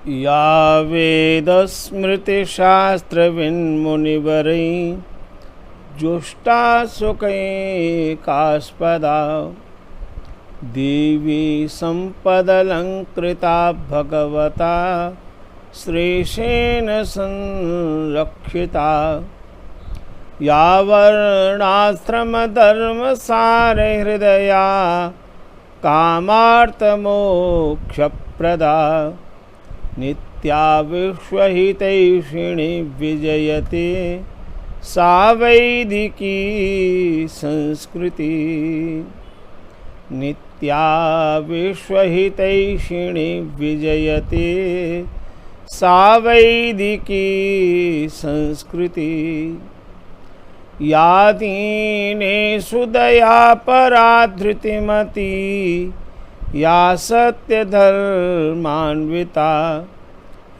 या वेदस्मृतिशास्त्रविन्मुनिवरैः जुष्टा सुखैकास्पदा देवी सम्पदलङ्कृता भगवता श्रेष्ठेन संरक्षिता। या वर्णाश्रमधर्मसारहृदया कामार्थमोक्षप्रदा नित्या विश्वहितैषिणी विजयते सा वैदिकी संस्कृति। नित्या विश्वहितैषिणी विजयते सा वैदिकी संस्कृति। या दीनेषु दया परा धृतिमती या सत्यधर्मान्विता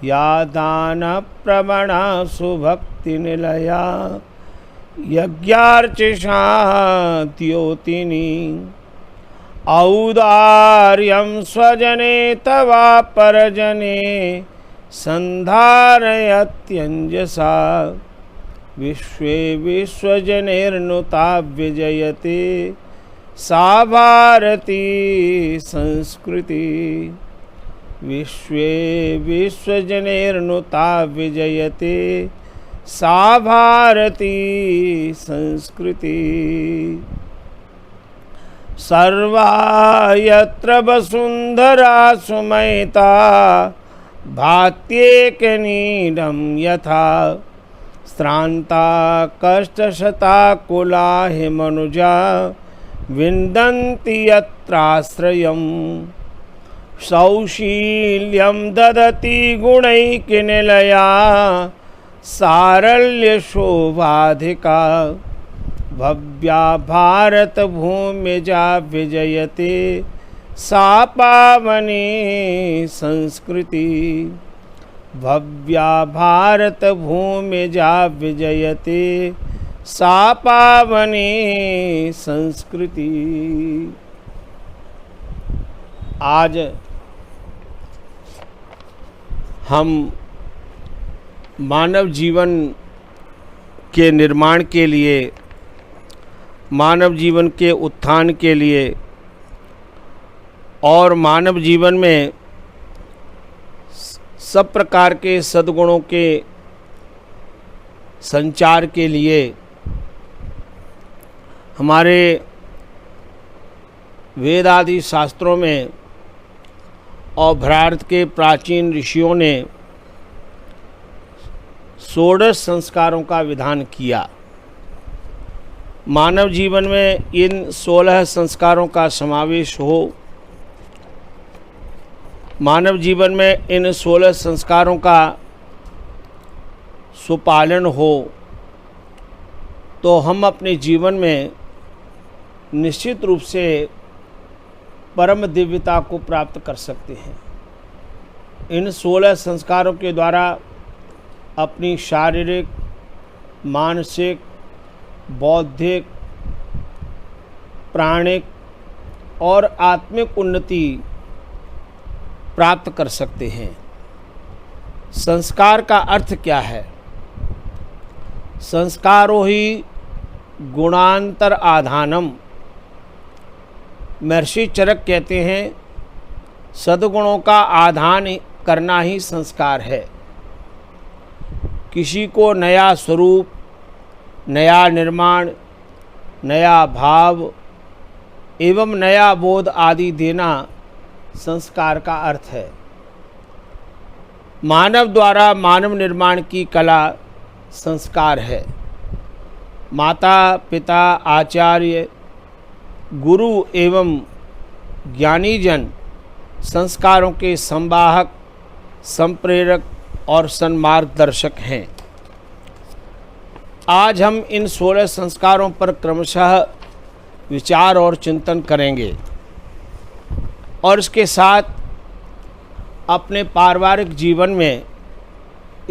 या दानप्रवणा सुभक्तिनिलया यज्ञार्चिषा द्योतिनी। औदार्यं स्वजने तवा परजने सन्धारयत्यञ्जसा विश्वे विश्वजनैर्नुता विजयते सा भारती संस्कृति। विश्वे विश्वजनैर्नुता विजयते सा भारती संस्कृति। सर्वा यत्र वसुन्धरा सुमयिता भात्येकनीडं यथा श्रान्ता कष्टशता कुला हिमनुजा विन्दन्ति यत्राश्रयम्। सौशील्यं ददति गुणैकनिलया सारल्यशोभाधिका भव्या भारतभूमिजा विजयते सा पावनी संस्कृति। भव्या भारतभूमिजा विजयते सा पावनी संस्कृति। आज हम मानव जीवन के निर्माण के लिए, मानव जीवन के उत्थान के लिए और मानव जीवन में सब प्रकार के सद्गुणों के संचार के लिए हमारे वेद आदि शास्त्रों में और भारत के प्राचीन ऋषियों ने 16 संस्कारों का विधान किया। मानव जीवन में इन 16 संस्कारों का समावेश हो, मानव जीवन में इन 16 संस्कारों का सुपालन हो तो हम अपने जीवन में निश्चित रूप से परम दिव्यता को प्राप्त कर सकते हैं। इन 16 संस्कारों के द्वारा अपनी शारीरिक, मानसिक, बौद्धिक, प्राणिक और आत्मिक उन्नति प्राप्त कर सकते हैं। संस्कार का अर्थ क्या है? संस्कारो ही गुणांतर आधानम। महर्षि चरक कहते हैं सद्गुणों का आधान करना ही संस्कार है। किसी को नया स्वरूप, नया निर्माण, नया भाव एवं नया बोध आदि देना संस्कार का अर्थ है। मानव द्वारा मानव निर्माण की कला संस्कार है। माता पिता, आचार्य, गुरु एवं ज्ञानीजन संस्कारों के संवाहक, संप्रेरक और सन्मार्गदर्शक हैं। आज हम इन 16 संस्कारों पर क्रमशः विचार और चिंतन करेंगे और इसके साथ अपने पारिवारिक जीवन में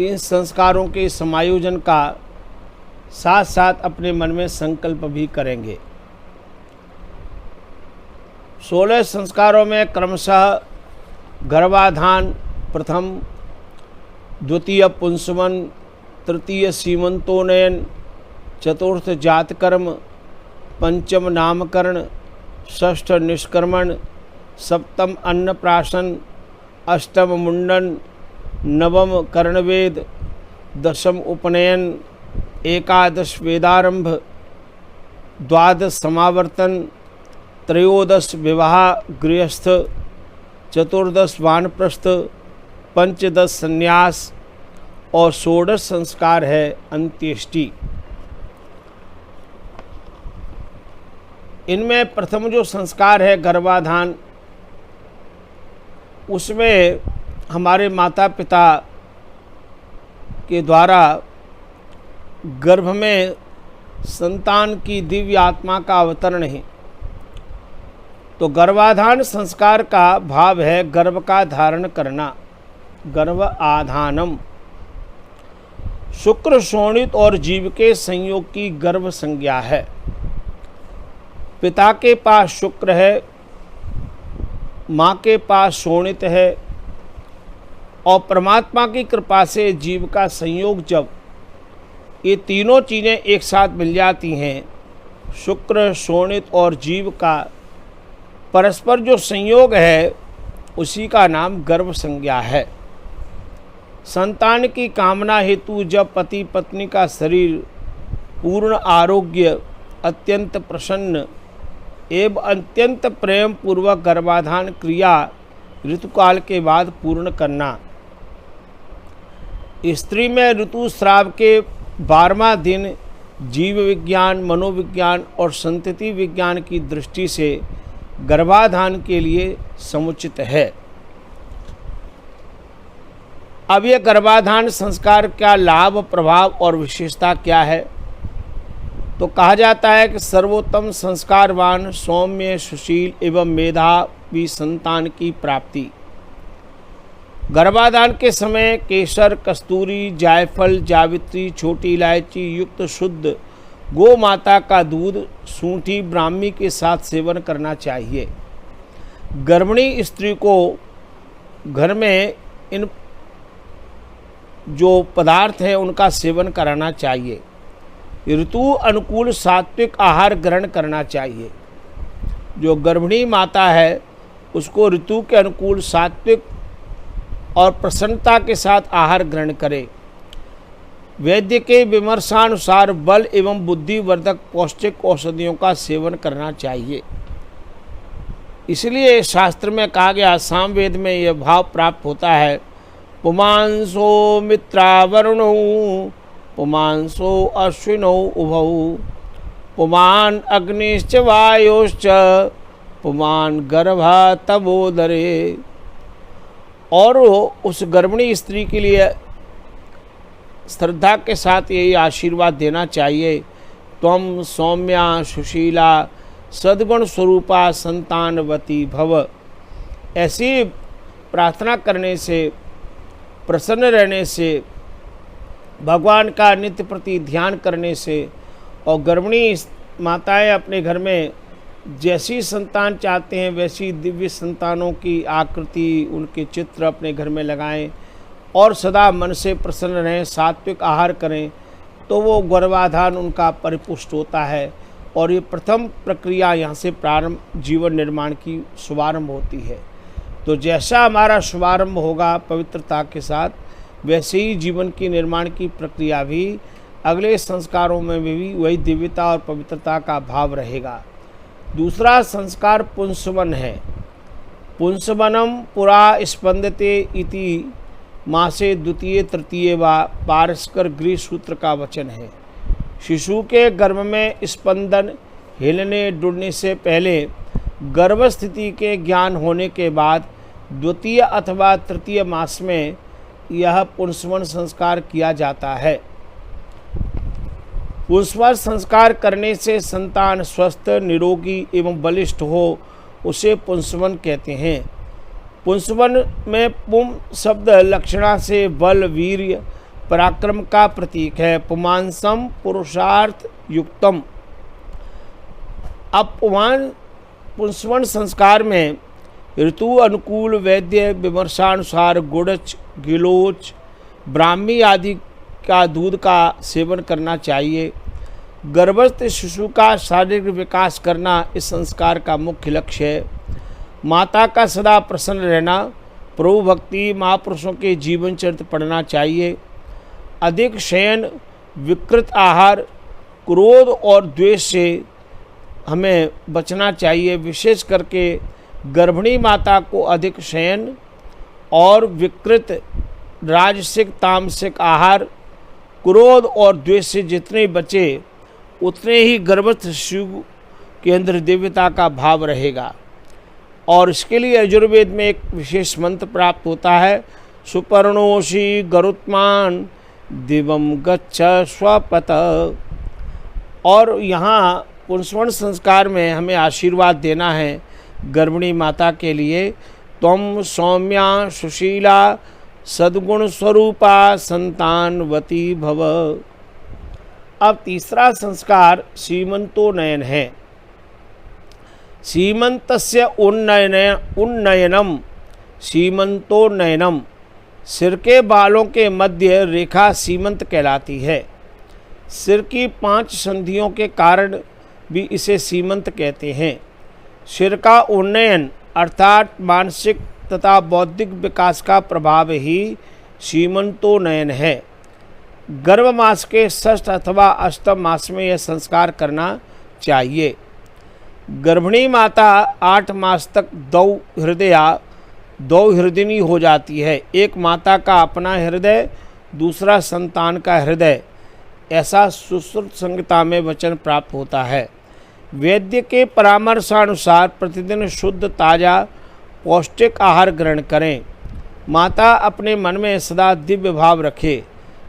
इन संस्कारों के समायोजन का साथ साथ अपने मन में संकल्प भी करेंगे। 16 संस्कारों में क्रमशः गर्भाधान प्रथम, द्वितीय पुंसवन, तृतीय सीमंतोन्नयन, चतुर्थ जातकर्म, पंचम नामकरण, षष्ठ निष्कर्मण, सप्तम अन्नप्राशन, अष्टम मुंडन, नवम कर्णवेद, दशम उपनयन, एकादश वेदारंभ, द्वादश समावर्तन, त्रयोदश विवाह गृहस्थ, चतुर्दश वानप्रस्थ, पंचदश संन्यास और षोडश संस्कार है अंत्येष्टि। इनमें प्रथम जो संस्कार है गर्भाधान, उसमें हमारे माता पिता के द्वारा गर्भ में संतान की दिव्य आत्मा का अवतरण है। तो गर्भाधान संस्कार का भाव है गर्भ का धारण करना, गर्भ आधानम। शुक्र शोणित और जीव के संयोग की गर्भ संज्ञा है। पिता के पास शुक्र है, माँ के पास शोणित है और परमात्मा की कृपा से जीव का संयोग जब ये तीनों चीज़ें एक साथ मिल जाती हैं, शुक्र शोणित और जीव का परस्पर जो संयोग है उसी का नाम गर्भ संज्ञा है। संतान की कामना हेतु जब पति पत्नी का शरीर पूर्ण आरोग्य, अत्यंत प्रसन्न एवं अत्यंत प्रेम पूर्वक गर्भाधान क्रिया ऋतुकाल के बाद पूर्ण करना। स्त्री में ऋतुस्राव के 12वां दिन जीव विज्ञान, मनोविज्ञान और संतति विज्ञान की दृष्टि से गर्भाधान के लिए समुचित है। अब यह गर्भाधान संस्कार का लाभ, प्रभाव और विशेषता क्या है? तो कहा जाता है कि सर्वोत्तम संस्कारवान, सौम्य, सुशील एवं मेधावी संतान की प्राप्ति। गर्भाधान के समय केसर, कस्तूरी, जायफल, जावित्री, छोटी इलायची युक्त शुद्ध गौ माता का दूध सूंठी ब्राह्मी के साथ सेवन करना चाहिए। गर्भिणी स्त्री को घर में इन जो पदार्थ हैं उनका सेवन कराना चाहिए। ऋतु अनुकूल सात्विक आहार ग्रहण करना चाहिए। जो गर्भिणी माता है उसको ऋतु के अनुकूल सात्विक और प्रसन्नता के साथ आहार ग्रहण करे। वैद्य के विमर्शानुसार बल एवं बुद्धिवर्धक पौष्टिक औषधियों का सेवन करना चाहिए। इसलिए शास्त्र में कहा गया, सामवेद में यह भाव प्राप्त होता है, पुमांसो मित्रावरुणौ पुमांसो अश्विनौ उभौ पुमान अग्निश्च वायोश्च पुमान गर्भा तबोदरे। और उस गर्भिणी स्त्री के लिए श्रद्धा के साथ यही आशीर्वाद देना चाहिए, त्वम सौम्या सुशीला सद्गुण स्वरूपा संतानवती भव। ऐसी प्रार्थना करने से, प्रसन्न रहने से, भगवान का नित्य प्रति ध्यान करने से और गर्भिणी माताएं अपने घर में जैसी संतान चाहते हैं वैसी दिव्य संतानों की आकृति, उनके चित्र अपने घर में लगाएं और सदा मन से प्रसन्न रहें, सात्विक आहार करें, तो वो गर्भाधान उनका परिपुष्ट होता है। और ये प्रथम प्रक्रिया यहाँ से प्रारंभ जीवन निर्माण की शुभारंभ होती है। तो जैसा हमारा शुभारंभ होगा पवित्रता के साथ, वैसे ही जीवन की निर्माण की प्रक्रिया भी अगले संस्कारों में भी वही दिव्यता और पवित्रता का भाव रहेगा। दूसरा संस्कार पुंसवन है। पुंसवनम पुरा स्पंदते इति मासे द्वितीय तृतीय व पारस्कर गृह सूत्र का वचन है। शिशु के गर्भ में स्पंदन, हिलने डुलने से पहले गर्भ स्थिति के ज्ञान होने के बाद द्वितीय अथवा तृतीय मास में यह पुंसवन संस्कार किया जाता है। पुंसवन संस्कार करने से संतान स्वस्थ, निरोगी एवं बलिष्ठ हो, उसे पुंसवन कहते हैं। पुंसवन में पुम शब्द लक्षणा से बल, वीर्य, पराक्रम का प्रतीक है। पुमांसम पुरुषार्थ युक्तम। अब पुंसवन संस्कार में ऋतु अनुकूल वैद्य विमर्शानुसार गुड़च, गिलोच, ब्राह्मी आदि का दूध का सेवन करना चाहिए। गर्भस्थ शिशु का शारीरिक विकास करना इस संस्कार का मुख्य लक्ष्य है। माता का सदा प्रसन्न रहना, प्रभु भक्ति, महापुरुषों के जीवन चरित्र पढ़ना चाहिए। अधिक शयन, विकृत आहार, क्रोध और द्वेष से हमें बचना चाहिए। विशेष करके गर्भिणी माता को अधिक शयन और विकृत राजसिक तामसिक आहार, क्रोध और द्वेष से जितने बचे उतने ही गर्भस्थ शिशु के अंदर दिव्यता का भाव रहेगा। और इसके लिए यजुर्वेद में एक विशेष मंत्र प्राप्त होता है, सुपर्णोषि गरुत्मान दिवम गच्छ स्वपत। और यहाँ पुंसवन संस्कार में हमें आशीर्वाद देना है गर्भिणी माता के लिए, त्वं सौम्या सुशीला सद्गुण स्वरूपा संतानवती भव। अब तीसरा संस्कार सीमंतोन्नयन है। सीमंतस्य उन्नयनम सीमंतोन्नयनम, सिर के बालों के मध्य रेखा सीमंत कहलाती है। सिर की 5 संधियों के कारण भी इसे सीमंत कहते हैं। सिर का उन्नयन अर्थात मानसिक तथा बौद्धिक विकास का प्रभाव ही सीमंतोन्नयन है। गर्भ मास के षष्ठ अथवा अष्टम मास में यह संस्कार करना चाहिए। गर्भिणी माता 8 मास तक दो हृदयनी हो जाती है। एक माता का अपना हृदय, दूसरा संतान का हृदय, ऐसा सुश्रुत संहिता में वचन प्राप्त होता है। वैद्य के परामर्शानुसार प्रतिदिन शुद्ध ताज़ा पौष्टिक आहार ग्रहण करें। माता अपने मन में सदा दिव्य भाव रखे,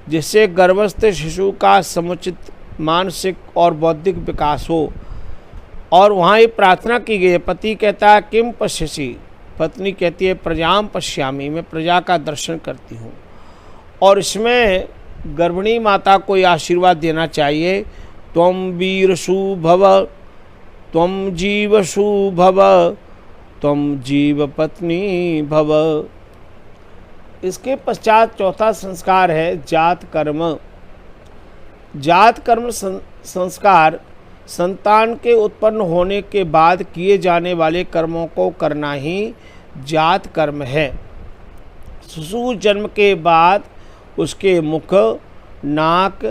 जिससे गर्भस्थ शिशु का समुचित मानसिक और बौद्धिक विकास हो। और वहाँ ये प्रार्थना की गई है, पति कहता है किम पश्यसि, पत्नी कहती है प्रजाम पश्यामी, मैं प्रजा का दर्शन करती हूँ। और इसमें गर्भिणी माता को ये आशीर्वाद देना चाहिए, त्वं वीरसु भव, त्वं जीवसु भव, त्वं जीव पत्नी भव। इसके पश्चात चौथा संस्कार है जात कर्म। जात कर्म संस्कार संतान के उत्पन्न होने के बाद किए जाने वाले कर्मों को करना ही जात कर्म है। शिशु जन्म के बाद उसके मुख, नाक,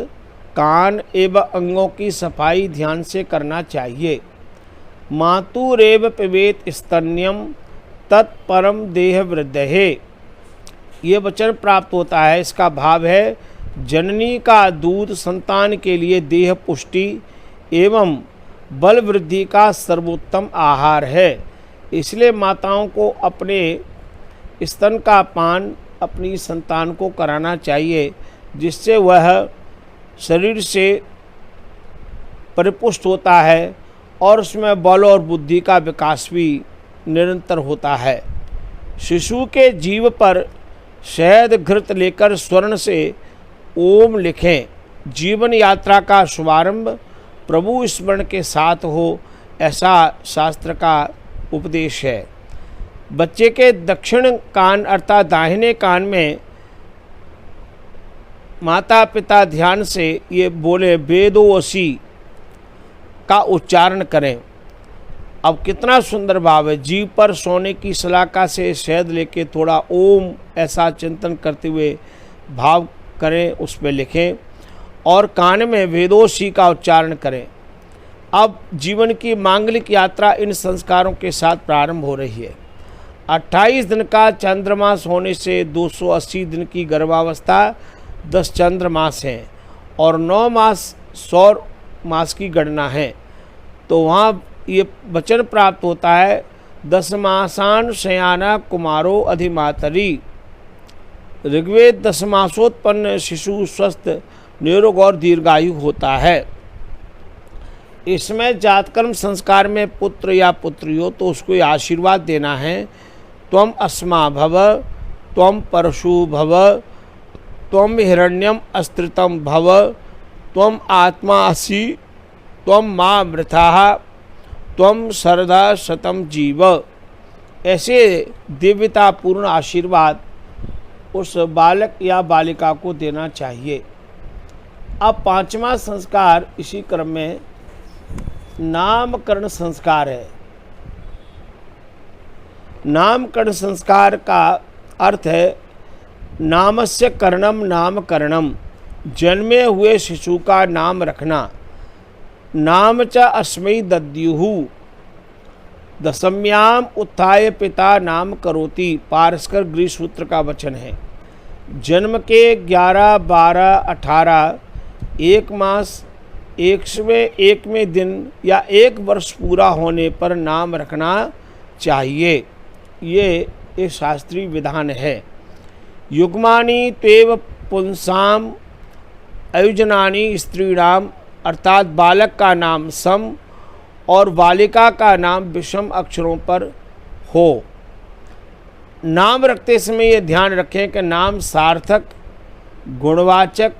कान एवं अंगों की सफाई ध्यान से करना चाहिए। मातुरेव पिबेत स्तन्यम तत्परम देह वृद्धे, ये वचन प्राप्त होता है। इसका भाव है जननी का दूध संतान के लिए देह पुष्टि एवं बल वृद्धि का सर्वोत्तम आहार है। इसलिए माताओं को अपने स्तन का पान अपनी संतान को कराना चाहिए, जिससे वह शरीर से परिपुष्ट होता है और उसमें बल और बुद्धि का विकास भी निरंतर होता है। शिशु के जीव पर शहद घृत लेकर स्वर्ण से ओम लिखें। जीवन यात्रा का शुभारंभ प्रभु स्मरण के साथ हो, ऐसा शास्त्र का उपदेश है। बच्चे के दक्षिण कान अर्थात दाहिने कान में माता पिता ध्यान से ये बोले वेदोसी का उच्चारण करें। अब कितना सुंदर भाव है। जीव पर सोने की सलाका से शहद लेके थोड़ा ओम ऐसा चिंतन करते हुए भाव करें, उस पर लिखें और कान में वेदोसी का उच्चारण करें। अब जीवन की मांगलिक यात्रा इन संस्कारों के साथ प्रारंभ हो रही है। 28 दिन का चंद्रमास होने से 280 दिन की गर्भावस्था 10 चंद्रमास हैं और 9 मास सौर मास की गणना है। तो वहाँ ये वचन प्राप्त होता है 10 मासान शयाना कुमारो अधिमातरी। ऋग्वेद 10 मासोत्पन्न शिशु स्वस्थ निरोग और दीर्घायु होता है। इसमें जातकर्म संस्कार में पुत्र या पुत्री हो तो उसको आशीर्वाद देना है, त्वम अस्मा भव, त्वम परशु भव, त्वम हिरण्यम अस्त्रितम भव, त्वम आत्मा असि, त्वम माँ मृथा, त्वम सरदा शतम जीव। ऐसे दिव्यतापूर्ण आशीर्वाद उस बालक या बालिका को देना चाहिए। अब पांचवा संस्कार इसी क्रम में नामकरण संस्कार है। नामकरण संस्कार का अर्थ है नामस्य करणम नामकरणम, जन्मे हुए शिशु का नाम रखना। नाम च अस्मै दद्युः दशम्याम उत्थाय पिता नाम करोति, पारस्कर गृह सूत्र का वचन है। जन्म के 11, 12, 18, 1 मास, 1वें दिन या 1 वर्ष पूरा होने पर नाम रखना चाहिए। ये एक शास्त्रीय विधान है। युग्मानि त्वेव पुंसाम अयुजनानि स्त्रीणाम, अर्थात बालक का नाम सम और बालिका का नाम विषम अक्षरों पर हो। नाम रखते समय ये ध्यान रखें कि नाम सार्थक, गुणवाचक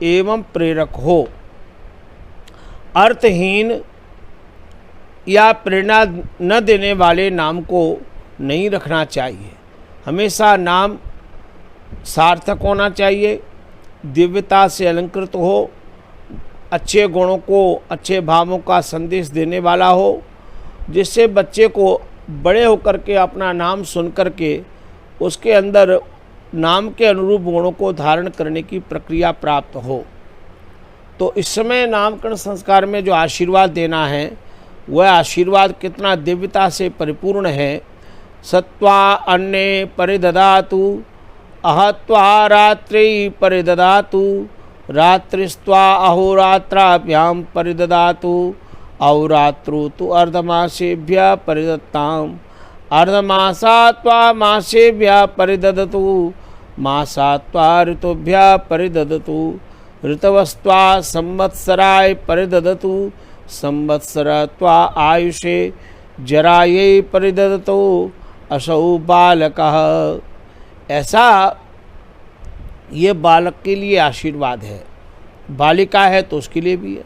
एवं प्रेरक हो। अर्थहीन या प्रेरणा न देने वाले नाम को नहीं रखना चाहिए। हमेशा नाम सार्थक होना चाहिए, दिव्यता से अलंकृत हो, अच्छे गुणों को, अच्छे भावों का संदेश देने वाला हो, जिससे बच्चे को बड़े होकर के अपना नाम सुन कर के उसके अंदर नाम के अनुरूप गुणों को धारण करने की प्रक्रिया प्राप्त हो। तो इस समय नामकरण संस्कार में जो आशीर्वाद देना है वह आशीर्वाद कितना दिव्यता से परिपूर्ण है। सत्वा अन्ने परिददातु अहत्वा रात्रि परिददातु, रात्रिस्त्वा अहोरात्राभ्याम परिददातु, अहोरात्रु तु अर्धमासेभ्यः परिदत्ताम्, अर्धमासात्वा मासेभ्यः परिददतु, मासात्वा ऋतुभ्यः परिददतु, ऋतवस्त्वा संवत्सराय परिददतु, संवत्सरत्वा आयुषे जरायै परिददतु, असौ बालकः। ऐसा ये बालक के लिए आशीर्वाद है। बालिका है तो उसके लिए भी है।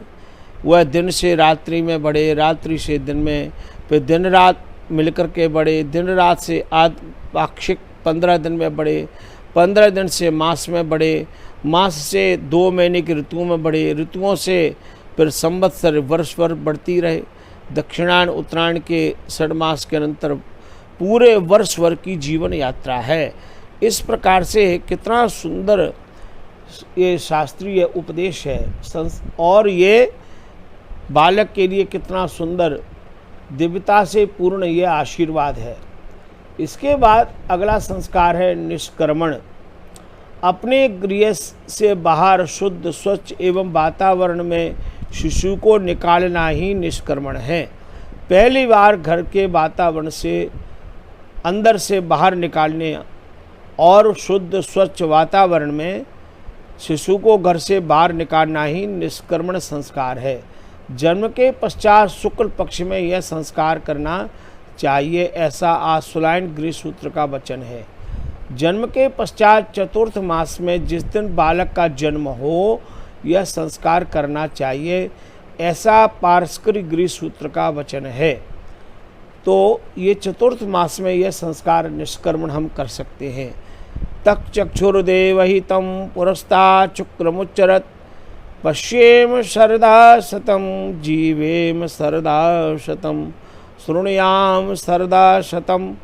वह दिन से रात्रि में बढ़े, रात्रि से दिन में, फिर दिन रात मिलकर के बढ़े, दिन रात से पाक्षिक 15 दिन में बढ़े, 15 दिन से मास में बढ़े, मास से 2 महीने की ऋतुओं में बढ़े, ऋतुओं से फिर संवत्सर वर्ष भर बढ़ती रहे। दक्षिणायन उत्तरायण के 6 मास के अंतर पूरे वर्ष भर की जीवन यात्रा है। इस प्रकार से कितना सुंदर ये शास्त्रीय उपदेश है और ये बालक के लिए कितना सुंदर दिव्यता से पूर्ण ये आशीर्वाद है। इसके बाद अगला संस्कार है निष्क्रमण। अपने गृह से बाहर शुद्ध, स्वच्छ एवं वातावरण में शिशु को निकालना ही निष्क्रमण है। पहली बार घर के वातावरण से अंदर से बाहर निकालने और शुद्ध स्वच्छ वातावरण में शिशु को घर से बाहर निकालना ही निष्क्रमण संस्कार है। जन्म के पश्चात शुक्ल पक्ष में यह संस्कार करना चाहिए, ऐसा आशुलायन गृह सूत्र का वचन है। जन्म के पश्चात चतुर्थ मास में जिस दिन बालक का जन्म हो यह संस्कार करना चाहिए, ऐसा पारस्कर गृह सूत्र का वचन है। तो ये चतुर्थ मास में यह संस्कार निष्क्रमण हम कर सकते हैं। तक चक्षुर्देवहितं पुरस्तात् शुक्रमुच्चरत्, पश्येम शरदा शतं जीवेम शरदा शतं, शृणुयाम शरदा शतं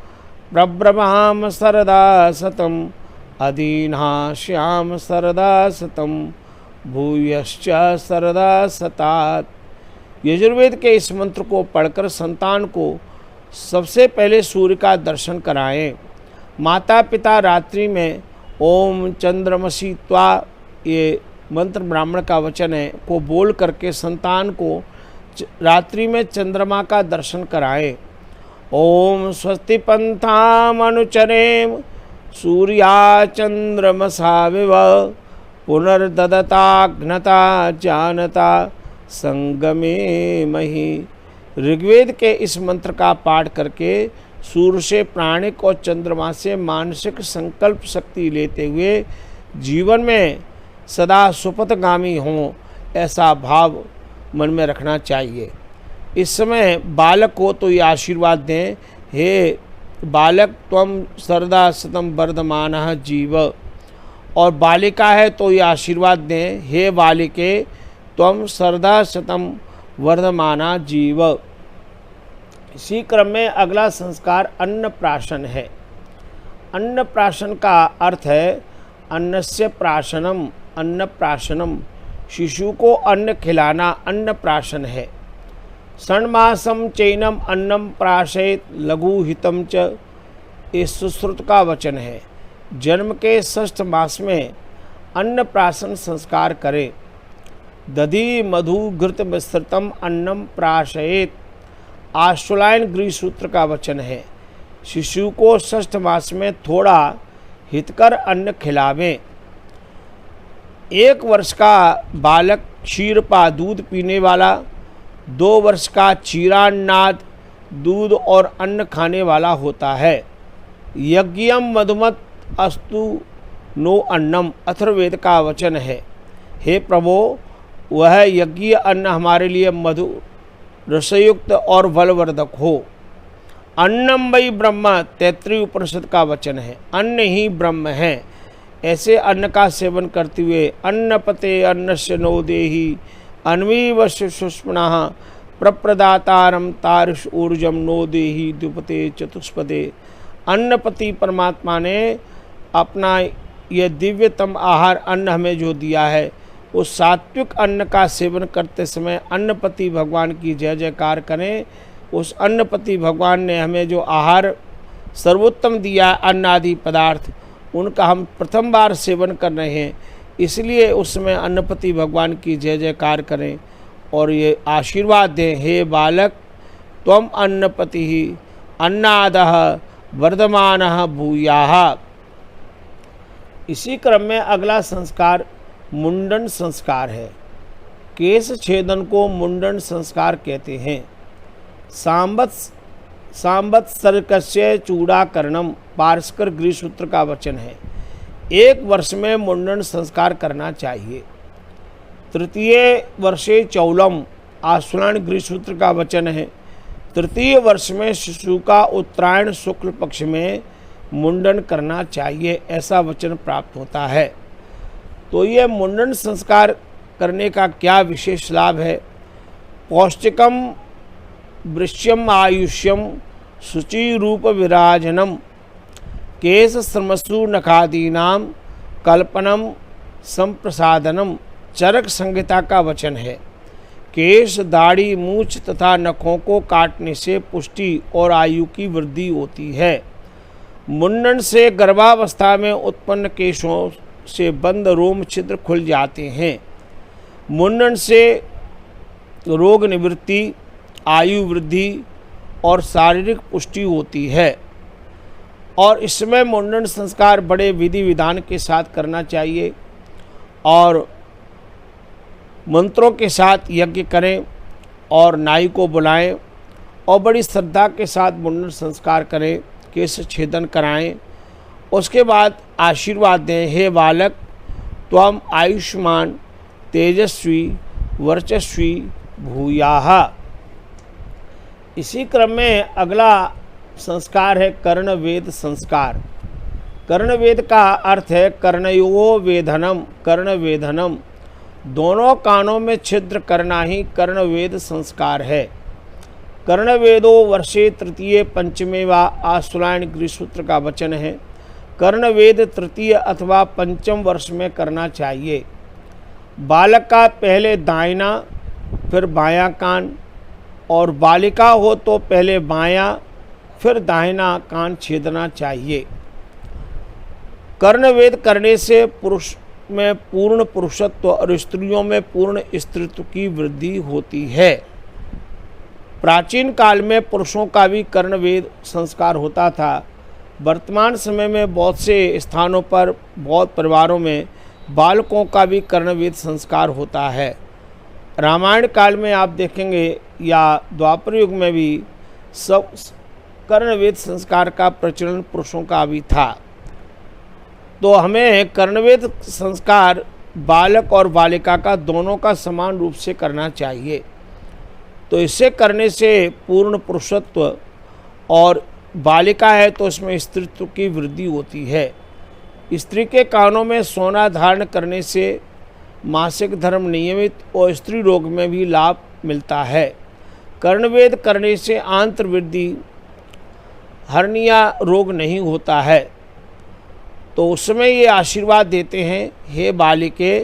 प्रब्रह्माम शरदा शतं, अदीनाश्याम शरदा शतं भूयश्च शरदा शतात्। यजुर्वेद के इस मंत्र को पढ़कर संतान को सबसे पहले सूर्य का दर्शन कराएं। माता पिता रात्रि में ओम चंद्रमसि त्वा, ये मंत्र ब्राह्मण का वचन है, को बोल करके संतान को रात्रि में चंद्रमा का दर्शन कराएं। ओम स्वस्ति पंथाम अनुचरेम सूर्या चंद्रमसाविव, पुनर्ददताघ्नता जानता संगमे मही। ऋग्वेद के इस मंत्र का पाठ करके सूर्य से प्राणिक और चंद्रमा से मानसिक संकल्प शक्ति लेते हुए जीवन में सदा सुपथगामी हों, ऐसा भाव मन में रखना चाहिए। इस समय बालक को तो ये आशीर्वाद दें, हे बालक त्वम सर्वदा शतं वर्धमानः जीव, और बालिका है तो ये आशीर्वाद दें, हे बालिके त्वम सर्धा शतम वर्धमाना जीव। इसी क्रम में अगला संस्कार अन्नप्राशन है। अन्नप्राशन का अर्थ है अन्नस्य प्राशनम, अन्नप्राशनम, शिशु को अन्न खिलाना अन्नप्राशन है। षण्मासम चैनम अन्नम प्राशयत लघु हितम च, इस सुश्रुत का वचन है। जन्म के 6ठ मास में अन्नप्राशन संस्कार करें। दधि मधु घृत विस्तृतम अन्नम प्राशयेत, आश्वलायन गृहसूत्र का वचन है। शिशु को 6ठ मास में थोड़ा हितकर अन्न खिलावें। 1 वर्ष का बालक क्षीरपा दूध पीने वाला, 2 वर्ष का क्षीरान्नाद दूध और अन्न खाने वाला होता है। यज्ञम मधुमत अस्तु नो अन्नम, अथर्ववेद का वचन है। हे प्रभो, वह यज्ञ अन्न हमारे लिए मधु रसयुक्त और बलवर्धक हो। अन्नम वै ब्रह्म, तैत्तिरीय उपनिषद का वचन है। अन्न ही ब्रह्म है। ऐसे अन्न का सेवन करते हुए अन्नपते अन्नस्य नो देहि अन्वीवश्य सुष्मणः प्रप्रदातारम तारिष ऊर्जम नो देहि द्विपते चतुष्पदे। अन्नपति परमात्मा ने अपना यह दिव्यतम आहार अन्न हमें जो दिया है, उस सात्विक अन्न का सेवन करते समय अन्नपति भगवान की जय जयकार करें। उस अन्नपति भगवान ने हमें जो आहार सर्वोत्तम दिया अन्न आदि पदार्थ, उनका हम प्रथम बार सेवन कर रहे हैं, इसलिए उसमें अन्नपति भगवान की जय जयकार करें और ये आशीर्वाद दें, हे बालक त्वम अन्नपति अन्नादः वर्धमानः भूयाः। इसी क्रम में अगला संस्कार मुंडन संस्कार है। केश छेदन को मुंडन संस्कार कहते हैं। सांवत्सरिकस्य चूड़ाकरणम, पारस्कर गृहसूत्र का वचन है। 1 वर्ष में मुंडन संस्कार करना चाहिए। 3 वर्षे चौलम, आश्वलायन गृहसूत्र का वचन है। 3 वर्ष में शिशु का उत्तरायण शुक्ल पक्ष में मुंडन करना चाहिए, ऐसा वचन प्राप्त होता है। तो ये मुंडन संस्कार करने का क्या विशेष लाभ है? पौष्टिकम वृश्यम आयुष्यम शुचि रूप विराजनम, केश श्रमसु नखादीनाम कल्पनम संप्रसादनम, चरक संहिता का वचन है। केश, दाढ़ी, मूछ तथा नखों को काटने से पुष्टि और आयु की वृद्धि होती है। मुंडन से गर्भावस्था में उत्पन्न केशों से बंद रोम छिद्र खुल जाते हैं। मुंडन से रोग निवृत्ति, आयु वृद्धि और शारीरिक पुष्टि होती है। और इसमें मुंडन संस्कार बड़े विधि विधान के साथ करना चाहिए और मंत्रों के साथ यज्ञ करें और नाई को बुलाएं और बड़ी श्रद्धा के साथ मुंडन संस्कार करें, केश छेदन कराएं। उसके बाद आशीर्वाद दें, हे बालक त्वम आयुष्मान तेजस्वी वर्चस्वी भूयाः। इसी क्रम में अगला संस्कार है कर्णवेद संस्कार। कर्णवेद का अर्थ है कर्णयो वेधनम, कर्णवेधनम, दोनों कानों में छिद्र करना ही कर्णवेद संस्कार है। कर्णवेदो वर्षे 3 पंचमे व आश्वलायन गृहसूत्र का वचन है। कर्णवेद 3 अथवा 5 वर्ष में करना चाहिए। बालक का पहले दाहिना फिर बायां कान और बालिका हो तो पहले बायां फिर दाहिना कान छेदना चाहिए। कर्णवेद करने से पुरुष में पूर्ण पुरुषत्व और स्त्रियों में पूर्ण स्त्रीत्व की वृद्धि होती है। प्राचीन काल में पुरुषों का भी कर्णवेद संस्कार होता था। वर्तमान समय में बहुत से स्थानों पर बहुत परिवारों में बालकों का भी कर्णवेद संस्कार होता है। रामायण काल में आप देखेंगे या द्वापर युग में भी सब कर्णवेद संस्कार का प्रचलन पुरुषों का भी था। तो हमें कर्णवेद संस्कार बालक और बालिका का दोनों का समान रूप से करना चाहिए। तो इसे करने से पूर्ण पुरुषत्व और बालिका है तो उसमें स्त्रीत्व की वृद्धि होती है। स्त्री के कानों में सोना धारण करने से मासिक धर्म नियमित और स्त्री रोग में भी लाभ मिलता है। कर्णवेद करने से आंत्रवृद्धि हर्निया रोग नहीं होता है। तो उस समय ये आशीर्वाद देते हैं, हे बालिके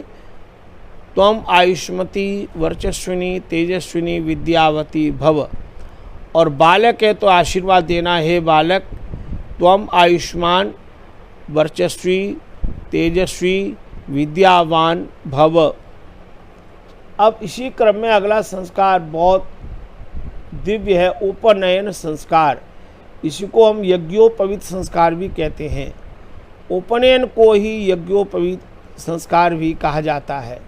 त्वम आयुष्मती वर्चस्विनी तेजस्विनी विद्यावती भव। और बालक है तो आशीर्वाद देना, हे बालक त्वम आयुष्मान वर्चस्वी तेजस्वी विद्यावान भव। अब इसी क्रम में अगला संस्कार बहुत दिव्य है, उपनयन संस्कार। इसी को हम यज्ञोपवीत संस्कार भी कहते हैं। उपनयन को ही यज्ञोपवीत संस्कार भी कहा जाता है।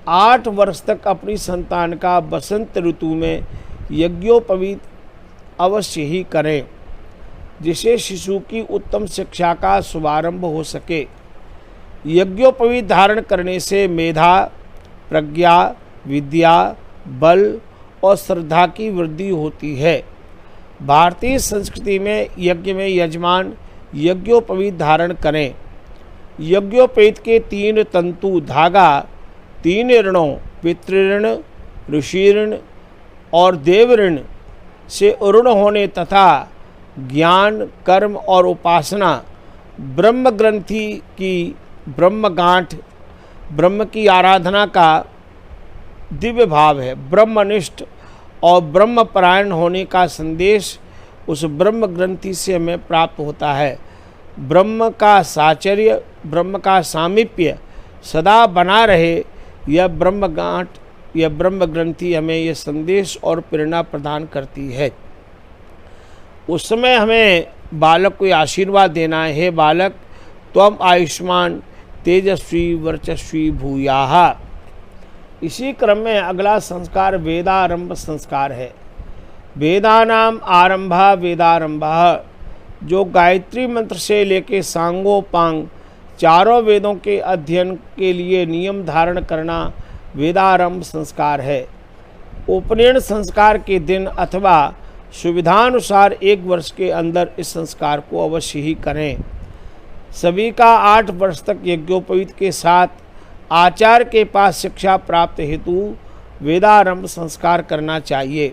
8 वर्ष तक अपनी संतान का बसंत ऋतु में यज्ञोपवीत अवश्य ही करें, जिससे शिशु की उत्तम शिक्षा का शुभारंभ हो सके। यज्ञोपवीत धारण करने से मेधा, प्रज्ञा, विद्या, बल और श्रद्धा की वृद्धि होती है। भारतीय संस्कृति में यज्ञ में यजमान यज्ञोपवीत धारण करें। यज्ञोपवीत के 3 तंतु धागा 3 ऋणों पितृऋण, ऋषि ऋण और देव ऋण से ऋण होने तथा ज्ञान, कर्म और उपासना ब्रह्म ग्रंथि की ब्रह्मगांठ ब्रह्म की आराधना का दिव्य भाव है। ब्रह्मनिष्ठ और ब्रह्मपरायण होने का संदेश उस ब्रह्म ग्रंथि से हमें प्राप्त होता है। ब्रह्म का साचर्य, ब्रह्म का सामीप्य सदा बना रहे, यह ब्रह्मगांठ, यह ब्रह्म ग्रंथि हमें यह संदेश और प्रेरणा प्रदान करती है। उस समय हमें बालक को आशीर्वाद देना है, हे बालक त्वम आयुष्मान तेजस्वी वर्चस्वी भूयाः। इसी क्रम में अगला संस्कार वेदारंभ संस्कार है। वेदानाम आरंभा वेदारंभः, जो गायत्री मंत्र से लेके सांगोपांग चारों वेदों के अध्ययन के लिए नियम धारण करना वेदारंभ संस्कार है। उपनयन संस्कार के दिन अथवा सुविधानुसार 1 वर्ष के अंदर इस संस्कार को अवश्य ही करें। सभी का 8 वर्ष तक यज्ञोपवीत के साथ आचार्य के पास शिक्षा प्राप्त हेतु वेदारंभ संस्कार करना चाहिए।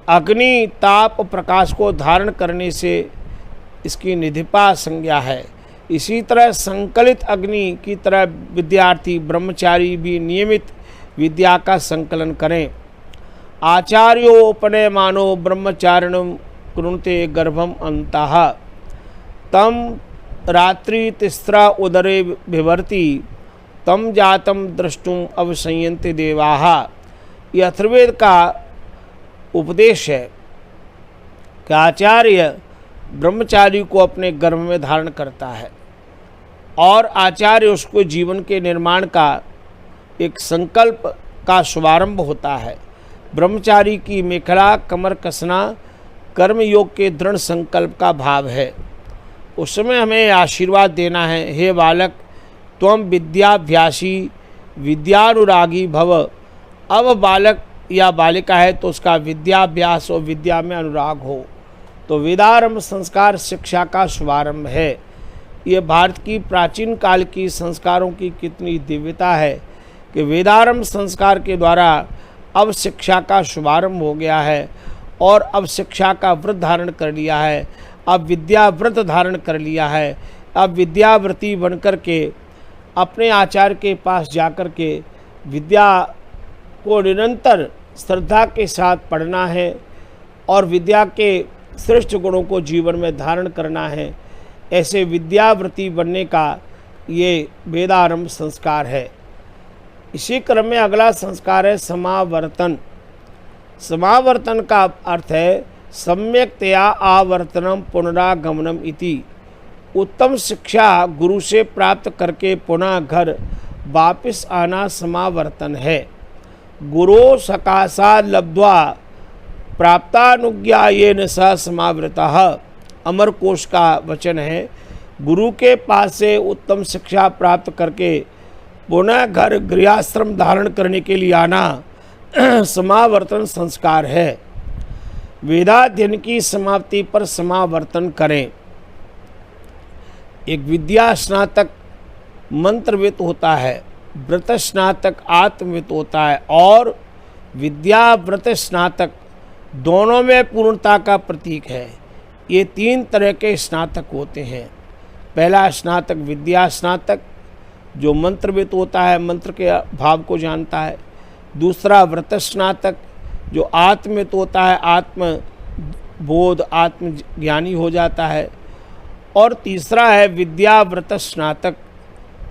अग्नि, ताप, प्रकाश को धारण करने से इसकी निधिपा संज्ञा है। इसी तरह संकलित अग्नि की तरह विद्यार्थी ब्रह्मचारी भी नियमित विद्या का संकलन करें। आचार्योपनयमानो ब्रह्मचारिणं कृणुते गर्भम अंतः तम रात्रि तिस्रा उदरे विभर्ति तम जातम द्रष्टुम अवसंयन्ते देवाः। यह अथर्ववेद का उपदेश है कि आचार्य ब्रह्मचारी को अपने गर्भ में धारण करता है और आचार्य उसको जीवन के निर्माण का एक संकल्प का शुभारंभ होता है। ब्रह्मचारी की मेखला कमर कसना कर्मयोग के दृढ़ संकल्प का भाव है। उस समय हमें आशीर्वाद देना है, हे बालक त्वम विद्याभ्यासी विद्यानुरागी भव। अब बालक या बालिका है तो उसका विद्याभ्यास और विद्या में अनुराग हो। तो वेदारंभ संस्कार शिक्षा का शुभारंभ है। ये भारत की प्राचीन काल की संस्कारों की कितनी दिव्यता है कि वेदारंभ संस्कार के द्वारा अब शिक्षा का शुभारंभ हो गया है और अब शिक्षा का व्रत धारण कर लिया है, अब विद्या व्रत धारण कर लिया है। अब विद्याव्रती बनकर के अपने आचार्य के पास जाकर के विद्या को निरंतर श्रद्धा के साथ पढ़ना है और विद्या के श्रेष्ठ गुणों को जीवन में धारण करना है। ऐसे विद्याव्रती बनने का ये वेदारंभ संस्कार है। इसी क्रम में अगला संस्कार है समावर्तन। समावर्तन का अर्थ है सम्यक्तया आवर्तनम पुनरागमनम इति। उत्तम शिक्षा गुरु से प्राप्त करके पुनः घर वापस आना समावर्तन है। गुरो सकाशा लब्ध्वा प्राप्तानुज्ञायेन स समावृतः। अमर कोश का वचन है, गुरु के पास से उत्तम शिक्षा प्राप्त करके पुनः घर गृहस्थाश्रम धारण करने के लिए आना समावर्तन संस्कार है। वेदाध्ययन की समाप्ति पर समावर्तन करें। एक विद्या स्नातक मंत्रविद होता है, व्रत स्नातक आत्मविद होता है, और विद्या व्रत स्नातक दोनों में पूर्णता का प्रतीक है। ये 3 तरह के स्नातक होते हैं। पहला स्नातक विद्या स्नातक, जो मंत्रविद होता है, मंत्र के भाव को जानता है। दूसरा व्रत स्नातक, जो आत्मविद होता है, आत्म बोध आत्मज्ञानी हो जाता है। और तीसरा है विद्या व्रत स्नातक,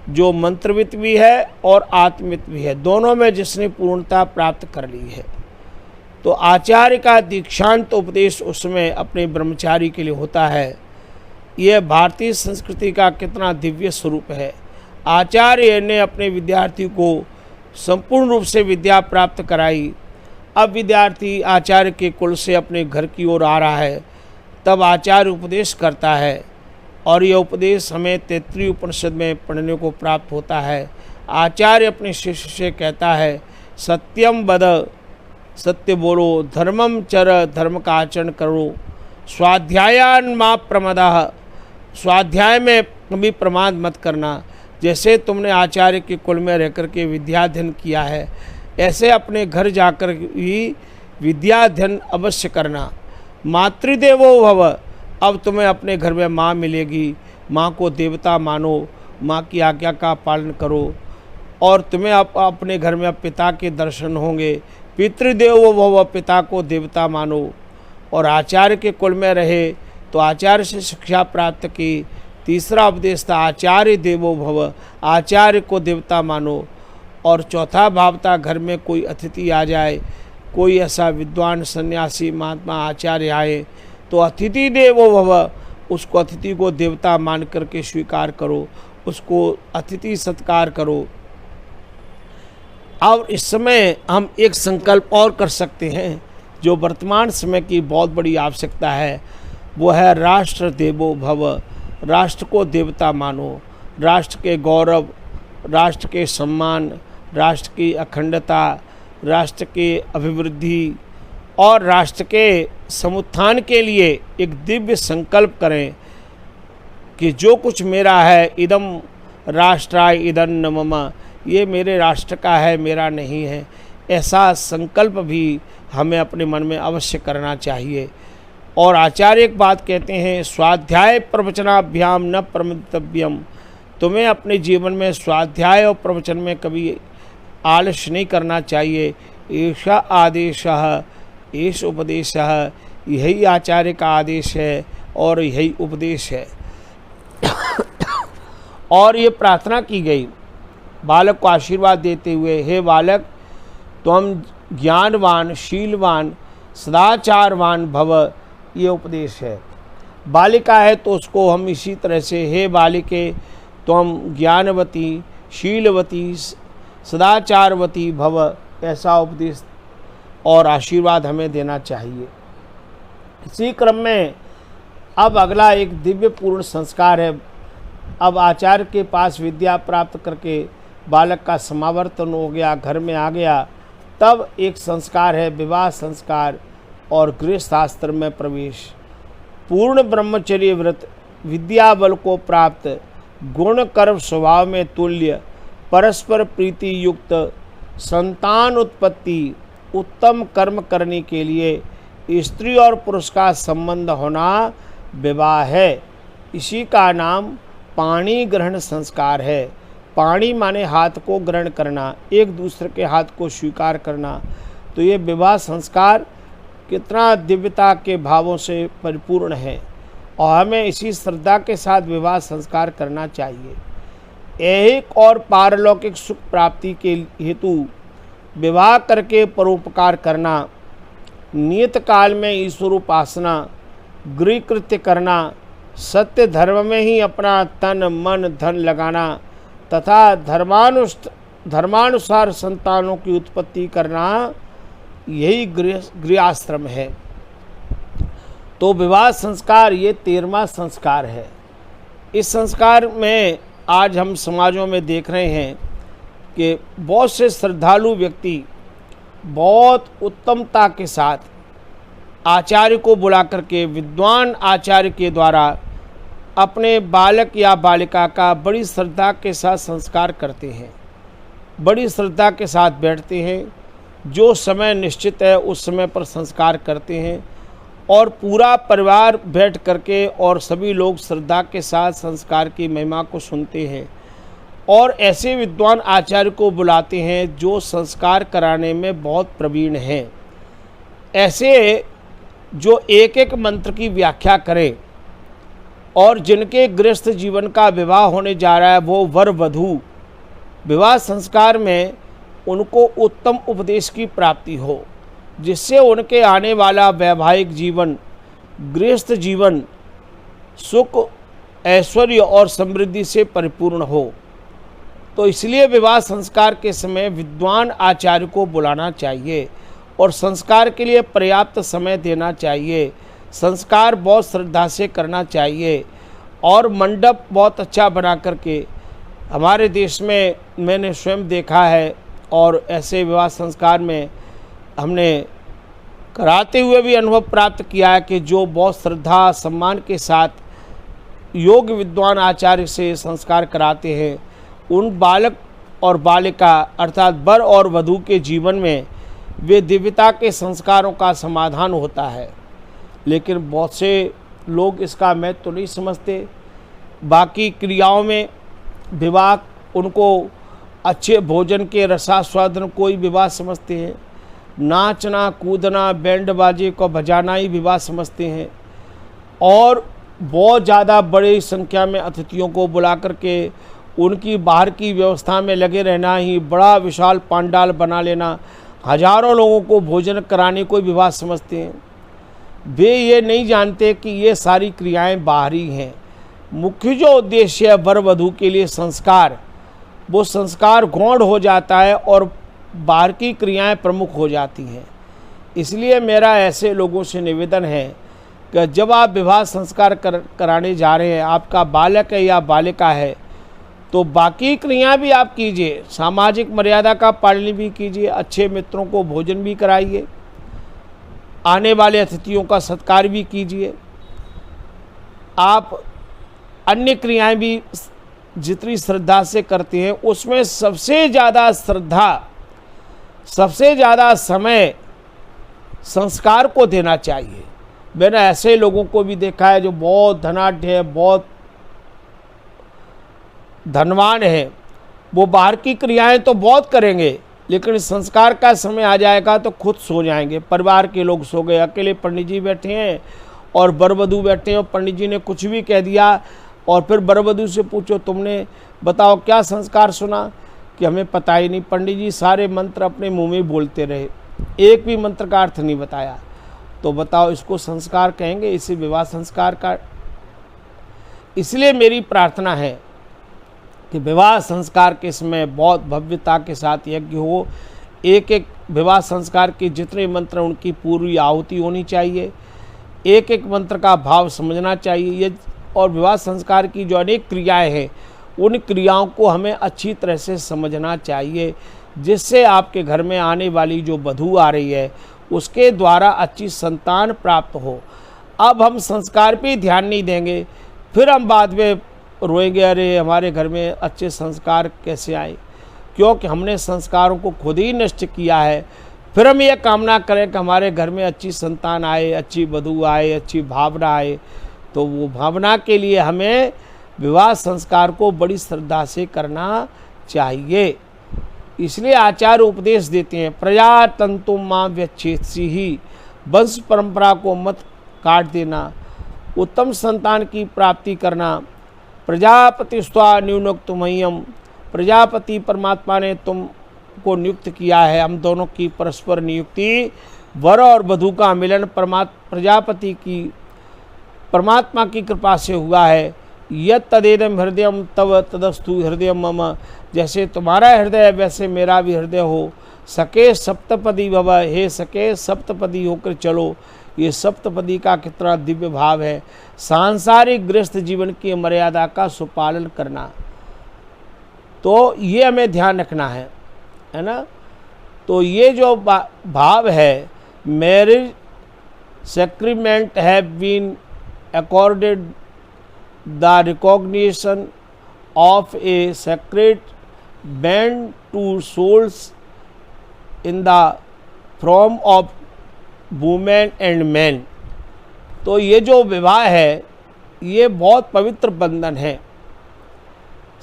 जो मंत्रविद भी है और आत्मविद भी है, दोनों में जिसने पूर्णता प्राप्त कर ली है। तो आचार्य का दीक्षांत उपदेश उसमें अपने ब्रह्मचारी के लिए होता है। यह भारतीय संस्कृति का कितना दिव्य स्वरूप है। आचार्य ने अपने विद्यार्थी को संपूर्ण रूप से विद्या प्राप्त कराई। अब विद्यार्थी आचार्य के कुल से अपने घर की ओर आ रहा है, तब आचार्य उपदेश करता है, और यह उपदेश हमें तैत्तिरीय उपनिषद में पढ़ने को प्राप्त होता है। आचार्य अपने शिष्य से कहता है, सत्यम वद, सत्य बोलो, धर्मम चर, धर्म का आचरण करो, स्वाध्यायान मा प्रमदः, स्वाध्याय में कभी प्रमाद मत करना। जैसे तुमने आचार्य के कुल में रहकर के विद्याध्ययन किया है, ऐसे अपने घर जाकर भी विद्याध्ययन अवश्य करना। मातृदेवो भव, अब तुम्हें अपने घर में माँ मिलेगी, माँ को देवता मानो, माँ की आज्ञा का पालन करो, और तुम्हें अपने घर में अब पिता के दर्शन होंगे। पितृदेवो भव, पिता को देवता मानो, और आचार्य के कुल में रहे तो आचार्य से शिक्षा प्राप्त की। तीसरा उपदेश था आचार्य देवो भव, आचार्य को देवता मानो। और चौथा भाव था घर में कोई अतिथि आ जाए, कोई ऐसा विद्वान सन्यासी महात्मा आचार्य आए तो अतिथि देवो भव, उसको अतिथि को देवता मान करके स्वीकार करो, उसको अतिथि सत्कार करो। और इस समय हम एक संकल्प और कर सकते हैं जो वर्तमान समय की बहुत बड़ी आवश्यकता है, वो है राष्ट्र देवो भव, राष्ट्र को देवता मानो। राष्ट्र के गौरव, राष्ट्र के सम्मान, राष्ट्र की अखंडता, राष्ट्र की अभिवृद्धि और राष्ट्र के समुत्थान के लिए एक दिव्य संकल्प करें कि जो कुछ मेरा है, इदम राष्ट्राय इदं न मम, ये मेरे राष्ट्र का है, मेरा नहीं है। ऐसा संकल्प भी हमें अपने मन में अवश्य करना चाहिए। और आचार्य एक बात कहते हैं, स्वाध्याय प्रवचनाभ्याम न प्रमदितव्यम, तुम्हें अपने जीवन में स्वाध्याय और प्रवचन में कभी आलस्य नहीं करना चाहिए। ऐसा आदेशः एष उपदेशः, यही आचार्य का आदेश है और यही उपदेश है। और ये प्रार्थना की गई बालक को आशीर्वाद देते हुए, हे बालक तुम ज्ञानवान, शीलवान, सदाचारवान भव, ये उपदेश है। बालिका है तो उसको हम इसी तरह से, हे बालिके तुम ज्ञानवती, शीलवती, सदाचारवती भव, ऐसा उपदेश और आशीर्वाद हमें देना चाहिए। इसी क्रम में अब अगला एक दिव्य पूर्ण संस्कार है। अब आचार्य के पास विद्या प्राप्त करके बालक का समावर्तन हो गया, घर में आ गया, तब एक संस्कार है विवाह संस्कार और गृहस्थाश्रम में प्रवेश। पूर्ण ब्रह्मचर्य व्रत, विद्या बल को प्राप्त, गुण कर्म स्वभाव में तुल्य, परस्पर प्रीति युक्त, संतान उत्पत्ति, उत्तम कर्म करने के लिए स्त्री और पुरुष का संबंध होना विवाह है। इसी का नाम पाणी ग्रहण संस्कार है। पाणी माने हाथ को ग्रहण करना, एक दूसरे के हाथ को स्वीकार करना। तो ये विवाह संस्कार कितना दिव्यता के भावों से परिपूर्ण है और हमें इसी श्रद्धा के साथ विवाह संस्कार करना चाहिए। ऐहिक और पारलौकिक सुख प्राप्ति के हेतु विवाह करके परोपकार करना, नियत काल में ईश्वर उपासना, गृह कृत्य करना, सत्य धर्म में ही अपना तन मन धन लगाना तथा धर्मानुसार संतानों की उत्पत्ति करना, यही गृहआश्रम है। तो विवाह संस्कार ये 13वां संस्कार है। इस संस्कार में आज हम समाजों में देख रहे हैं कि बहुत से श्रद्धालु व्यक्ति बहुत उत्तमता के साथ आचार्य को बुला करके, विद्वान आचार्य के द्वारा अपने बालक या बालिका का बड़ी श्रद्धा के साथ संस्कार करते हैं, बड़ी श्रद्धा के साथ बैठते हैं। जो समय निश्चित है उस समय पर संस्कार करते हैं और पूरा परिवार बैठ करके और सभी लोग श्रद्धा के साथ संस्कार की महिमा को सुनते हैं और ऐसे विद्वान आचार्य को बुलाते हैं जो संस्कार कराने में बहुत प्रवीण हैं। ऐसे जो एक एक मंत्र की व्याख्या करें और जिनके गृहस्थ जीवन का विवाह होने जा रहा है, वो वर वधू विवाह संस्कार में उनको उत्तम उपदेश की प्राप्ति हो, जिससे उनके आने वाला वैवाहिक जीवन, गृहस्थ जीवन सुख, ऐश्वर्य और समृद्धि से परिपूर्ण हो। तो इसलिए विवाह संस्कार के समय विद्वान आचार्य को बुलाना चाहिए और संस्कार के लिए पर्याप्त समय देना चाहिए। संस्कार बहुत श्रद्धा से करना चाहिए और मंडप बहुत अच्छा बना करके, हमारे देश में मैंने स्वयं देखा है और ऐसे विवाह संस्कार में हमने कराते हुए भी अनुभव प्राप्त किया है कि जो बहुत श्रद्धा सम्मान के साथ योग्य विद्वान आचार्य से संस्कार कराते हैं, उन बालक और बालिका अर्थात वर और वधू के जीवन में वे दिव्यता के संस्कारों का समाधान होता है। लेकिन बहुत से लोग इसका महत्व तो नहीं समझते। बाकी क्रियाओं में विवाह उनको अच्छे भोजन के रसास्वादन को ही विवाह समझते हैं, नाचना कूदना बैंड बाजे को बजाना ही विवाह समझते हैं और बहुत ज़्यादा बड़ी संख्या में अतिथियों को बुला करके उनकी बाहर की व्यवस्था में लगे रहना ही, बड़ा विशाल पंडाल बना लेना, हजारों लोगों को भोजन कराने को विवाह समझते हैं। वे ये नहीं जानते कि ये सारी क्रियाएं बाहरी हैं। मुख्य जो उद्देश्य है वर वधू के लिए संस्कार, वो संस्कार गौण हो जाता है और बाहर की क्रियाएं प्रमुख हो जाती हैं। इसलिए मेरा ऐसे लोगों से निवेदन है कि जब आप विवाह संस्कार कराने जा रहे हैं, आपका बालक है या बालिका है, तो बाकी क्रियाएं भी आप कीजिए, सामाजिक मर्यादा का पालन भी कीजिए, अच्छे मित्रों को भोजन भी कराइए, आने वाले अतिथियों का सत्कार भी कीजिए। आप अन्य क्रियाएं भी जितनी श्रद्धा से करते हैं उसमें सबसे ज़्यादा श्रद्धा, सबसे ज़्यादा समय संस्कार को देना चाहिए। मैंने ऐसे लोगों को भी देखा है जो बहुत धनाढ्य है, बहुत धनवान है, वो बाहर की क्रियाएं तो बहुत करेंगे लेकिन संस्कार का समय आ जाएगा तो खुद सो जाएंगे। परिवार के लोग सो गए, अकेले पंडित जी बैठे हैं और वर वधू बैठे हैं और पंडित जी ने कुछ भी कह दिया और फिर वर वधू से पूछो तुमने बताओ क्या संस्कार सुना, कि हमें पता ही नहीं, पंडित जी सारे मंत्र अपने मुंह में बोलते रहे, एक भी मंत्र का अर्थ नहीं बताया। तो बताओ इसको संस्कार कहेंगे? इसे विवाह संस्कार का। इसलिए मेरी प्रार्थना है कि विवाह संस्कार के समय बहुत भव्यता के साथ यज्ञ हो। एक एक विवाह संस्कार के जितने मंत्र उनकी पूरी आहुति होनी चाहिए, एक एक मंत्र का भाव समझना चाहिए। ये और विवाह संस्कार की जो अनेक क्रियाएं हैं उन क्रियाओं को हमें अच्छी तरह से समझना चाहिए, जिससे आपके घर में आने वाली जो वधू आ रही है उसके द्वारा अच्छी संतान प्राप्त हो। अब हम संस्कार पे ध्यान नहीं देंगे, फिर हम बाद में रोएंगे, अरे हमारे घर में अच्छे संस्कार कैसे आए, क्योंकि हमने संस्कारों को खुद ही नष्ट किया है। फिर हम ये कामना करें कि हमारे घर में अच्छी संतान आए, अच्छी वधू आए, अच्छी भावना आए, तो वो भावना के लिए हमें विवाह संस्कार को बड़ी श्रद्धा से करना चाहिए। इसलिए आचार्य उपदेश देते हैं, प्रजा तंतु मां व्यच्छेदसी ही, वंश परंपरा को मत काट देना, उत्तम संतान की प्राप्ति करना। प्रजापति स्वा नियुक्त मह्यम, प्रजापति परमात्मा ने तुमको नियुक्त किया है। हम दोनों की परस्पर नियुक्ति, वर और वधू का मिलन प्रजापति की परमात्मा की कृपा से हुआ है। यत् तदेदम हृदयम तव तदस्तु हृदय मम, जैसे तुम्हारा हृदय है वैसे मेरा भी हृदय हो। सके सप्तपदी भव, हे सके सप्तपदी होकर चलो। ये सप्तपदी का कितना दिव्य भाव है। सांसारिक गृहस्थ जीवन की मर्यादा का सुपालन करना, तो ये हमें ध्यान रखना है ना। तो ये जो भाव है, marriage sacrament have been accorded the recognition of a sacred band to souls in the form of women and man. तो ये जो विवाह है ये बहुत पवित्र बंधन है।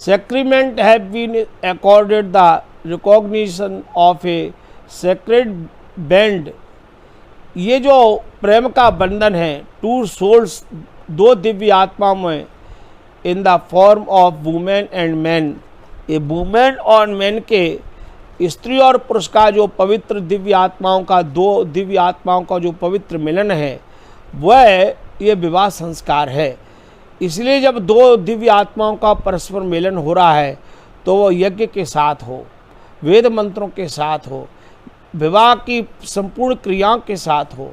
Sacrament have been accorded the recognition of a sacred band. ये जो प्रेम का बंधन है, टू सोल्स, दो दिव्य आत्माओं में, इन the form of women and man. ये वुमेन और मैन के, स्त्री और पुरुष का जो पवित्र दिव्य आत्माओं का, दो दिव्य आत्माओं का जो पवित्र मिलन है, वह ये विवाह संस्कार है। इसलिए जब दो दिव्य आत्माओं का परस्पर मिलन हो रहा है तो वो यज्ञ के साथ हो, वेद मंत्रों के साथ हो, विवाह की संपूर्ण क्रियाओं के साथ हो।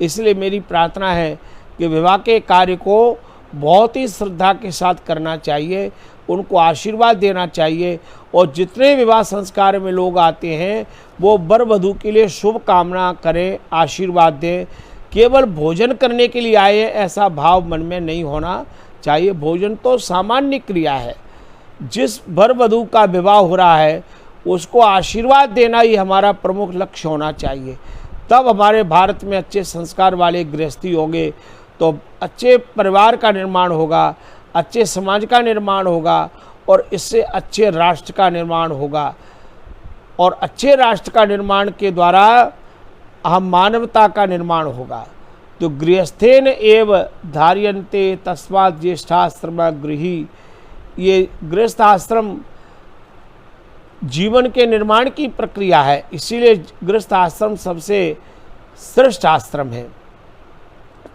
इसलिए मेरी प्रार्थना है कि विवाह के कार्य को बहुत ही श्रद्धा के साथ करना चाहिए, उनको आशीर्वाद देना चाहिए। और जितने विवाह संस्कार में लोग आते हैं वो वर वधू के लिए शुभ कामना करें, आशीर्वाद दें। केवल भोजन करने के लिए आए ऐसा भाव मन में नहीं होना चाहिए। भोजन तो सामान्य क्रिया है। जिस वर वधू का विवाह हो रहा है उसको आशीर्वाद देना ही हमारा प्रमुख लक्ष्य होना चाहिए। तब हमारे भारत में अच्छे संस्कार वाले गृहस्थी होंगे तो अच्छे परिवार का निर्माण होगा, अच्छे समाज का निर्माण होगा और इससे अच्छे राष्ट्र का निर्माण होगा। और अच्छे राष्ट्र का निर्माण के द्वारा हम मानवता का निर्माण होगा। तो गृहस्थेन एव धार्यन्ते तस्मात् ज्येष्ठाश्रम गृही। ये गृहस्थ आश्रम जीवन के निर्माण की प्रक्रिया है, इसीलिए गृहस्थ आश्रम सबसे श्रेष्ठ आश्रम है।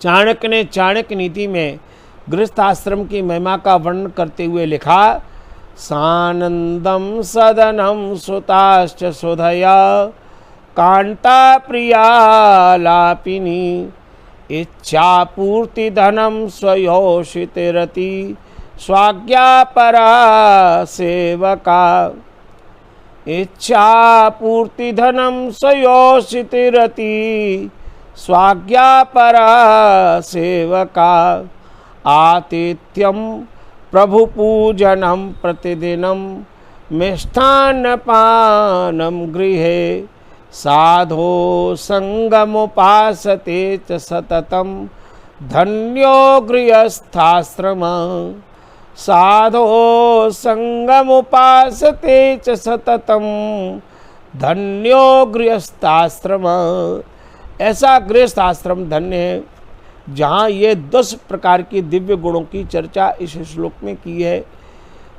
चाणक्य ने चाणक्य नीति में गृहस्थ आश्रम की महिमा का वर्णन करते हुए लिखा, सानंदम सदनम सुताश्च सुधया कांता प्रिया लापिनी इच्छा पूर्ति धनम स्वयोषितिरति स्वाज्ञा परा सेवका। इच्छा पूर्ति धनम स्वयोषितिरति स्वाज्ञा परा सेवका। आतिथ्यम प्रभु पूजनम प्रतिदिनम मिष्ठान्नपानम गृहे साधो संगमुपासते च सततम धन्यो गृहस्थाश्रम। साधो संगमुपासते च सततम धन्यो गृहस्थाश्रम। ऐसा गृहस्थ आश्रम धन्य है जहाँ ये 10 प्रकार की दिव्य गुणों की चर्चा इस श्लोक में की है।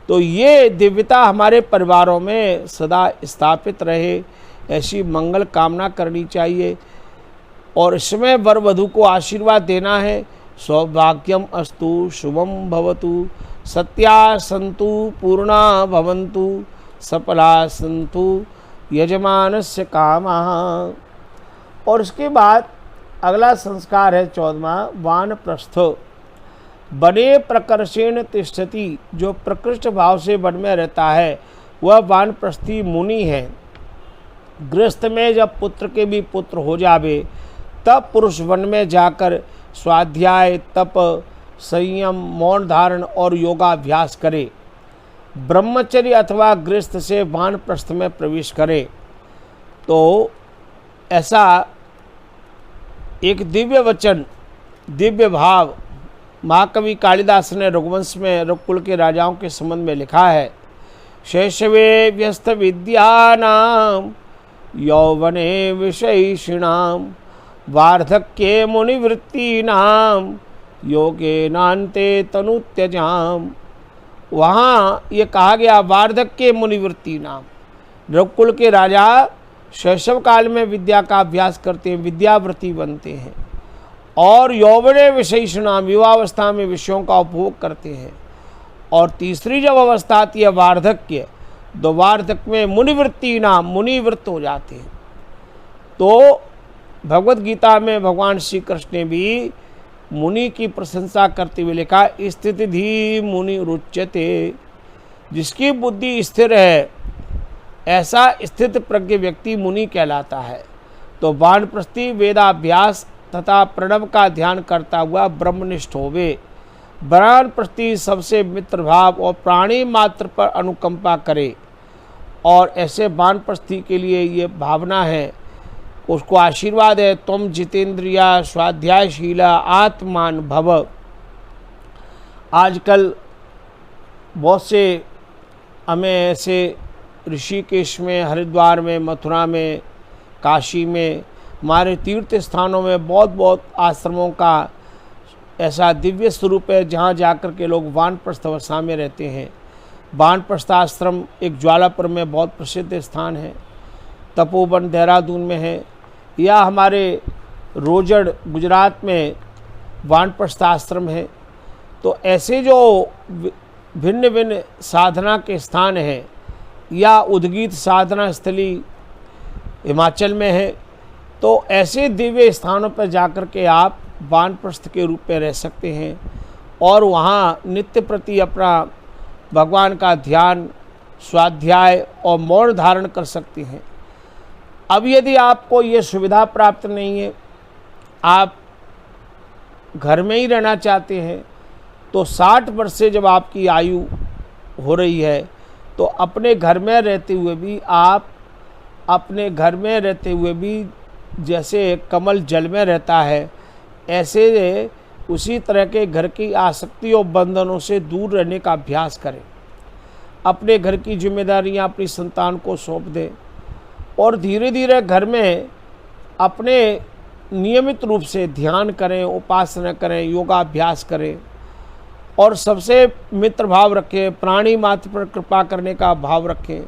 तो ये दिव्यता हमारे परिवारों में सदा स्थापित रहे, ऐसी मंगल कामना करनी चाहिए। और इसमें वर वधू को आशीर्वाद देना है, सौभाग्यम अस्तु शुभम भवतु सत्या संतु पूर्णा भवन्तु सफला संतु यजमानस्य कामः। और इसके बाद अगला संस्कार है 14वां, वानप्रस्थ। बने प्रकर्षेण तिष्ठति, जो प्रकृष्ट भाव से वन में रहता है वह वानप्रस्थी मुनि है। गृहस्थ में जब पुत्र के भी पुत्र हो जावे तब पुरुष वन में जाकर स्वाध्याय, तप, संयम, मौन धारण और योगाभ्यास करे। ब्रह्मचर्य अथवा गृहस्थ से वानप्रस्थ में प्रवेश करे। तो ऐसा एक दिव्य वचन, दिव्य भाव महाकवि कालिदास ने रघुवंश में रघुकुल के राजाओं के संबंध में लिखा है। शैशवे व्यस्त विद्यानां यौवने विषयिषीणां वार्धक्ये मुनिवृत्तीनां योगे नान्ते तनुत्यजाम। वहाँ ये कहा गया वार्धक्य मुनिवृत्ति नाम। रघुकुल के राजा शैशव काल में विद्या का अभ्यास करते हैं, विद्यावृत्ति बनते हैं। और यौवने विषयिषीणाम, युवावस्था में विषयों का उपभोग करते हैं। और तीसरी जब अवस्था आती है वार्धक्य, तो वार्धक्य में मुनिवृत्ति नाम, मुनिवृत्त हो जाते हैं। तो भगवत गीता में भगवान श्री कृष्ण ने भी मुनि की प्रशंसा करते हुए लिखा, स्थिति धी मुनि रुच्यते। जिसकी बुद्धि स्थिर है ऐसा स्थित प्रज्ञ व्यक्ति मुनि कहलाता है। तो वानप्रस्थी वेदाभ्यास तथा प्रणव का ध्यान करता हुआ ब्रह्मनिष्ठ होवे। वानप्रस्थी सबसे मित्र भाव और प्राणी मात्र पर अनुकंपा करे। और ऐसे वानप्रस्थी के लिए ये भावना है, उसको आशीर्वाद है, तुम जितेंद्रिया स्वाध्यायशीला आत्मान भव। आजकल बहुत से हमें ऐसे ऋषिकेश में, हरिद्वार में, मथुरा में, काशी में, हमारे तीर्थ स्थानों में बहुत आश्रमों का ऐसा दिव्य स्वरूप है जहाँ जाकर के लोग वानप्रस्थ अवस्था में रहते हैं। वानप्रस्थ आश्रम एक ज्वालापुर में बहुत प्रसिद्ध स्थान है, तपोवन देहरादून में है, या हमारे रोजड़ गुजरात में वानप्रस्थ आश्रम है। तो ऐसे जो भिन्न भिन्न साधना के स्थान हैं, या उद्गीत साधना स्थली हिमाचल में है, तो ऐसे दिव्य स्थानों पर जाकर के आप वानप्रस्थ के रूप में रह सकते हैं और वहाँ नित्य प्रति अपना भगवान का ध्यान, स्वाध्याय और मौन धारण कर सकते हैं। अब यदि आपको ये सुविधा प्राप्त नहीं है, आप घर में ही रहना चाहते हैं, तो 60 वर्ष से जब आपकी आयु हो रही है, तो अपने घर में रहते हुए भी आप अपने घर में रहते हुए भी जैसे कमल जल में रहता है, ऐसे उसी तरह के घर की आसक्ति और बंधनों से दूर रहने का अभ्यास करें। अपने घर की जिम्मेदारियां अपनी संतान को सौंप दें और धीरे धीरे घर में अपने नियमित रूप से ध्यान करें, उपासना करें, योगाभ्यास करें और सबसे मित्र भाव रखें, प्राणी मात्र पर कृपा करने का भाव रखें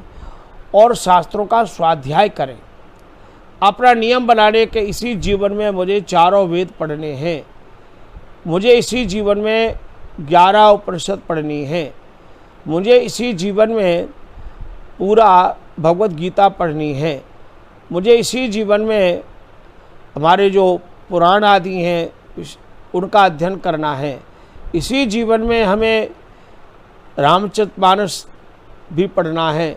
और शास्त्रों का स्वाध्याय करें। अपना नियम बनाने के इसी जीवन में मुझे 4 वेद पढ़ने हैं, मुझे इसी जीवन में 11 उपनिषद पढ़नी है, मुझे इसी जीवन में पूरा भगवत गीता पढ़नी है, मुझे इसी जीवन में हमारे जो पुराण आदि हैं उनका अध्ययन करना है, इसी जीवन में हमें रामचरितमानस भी पढ़ना है।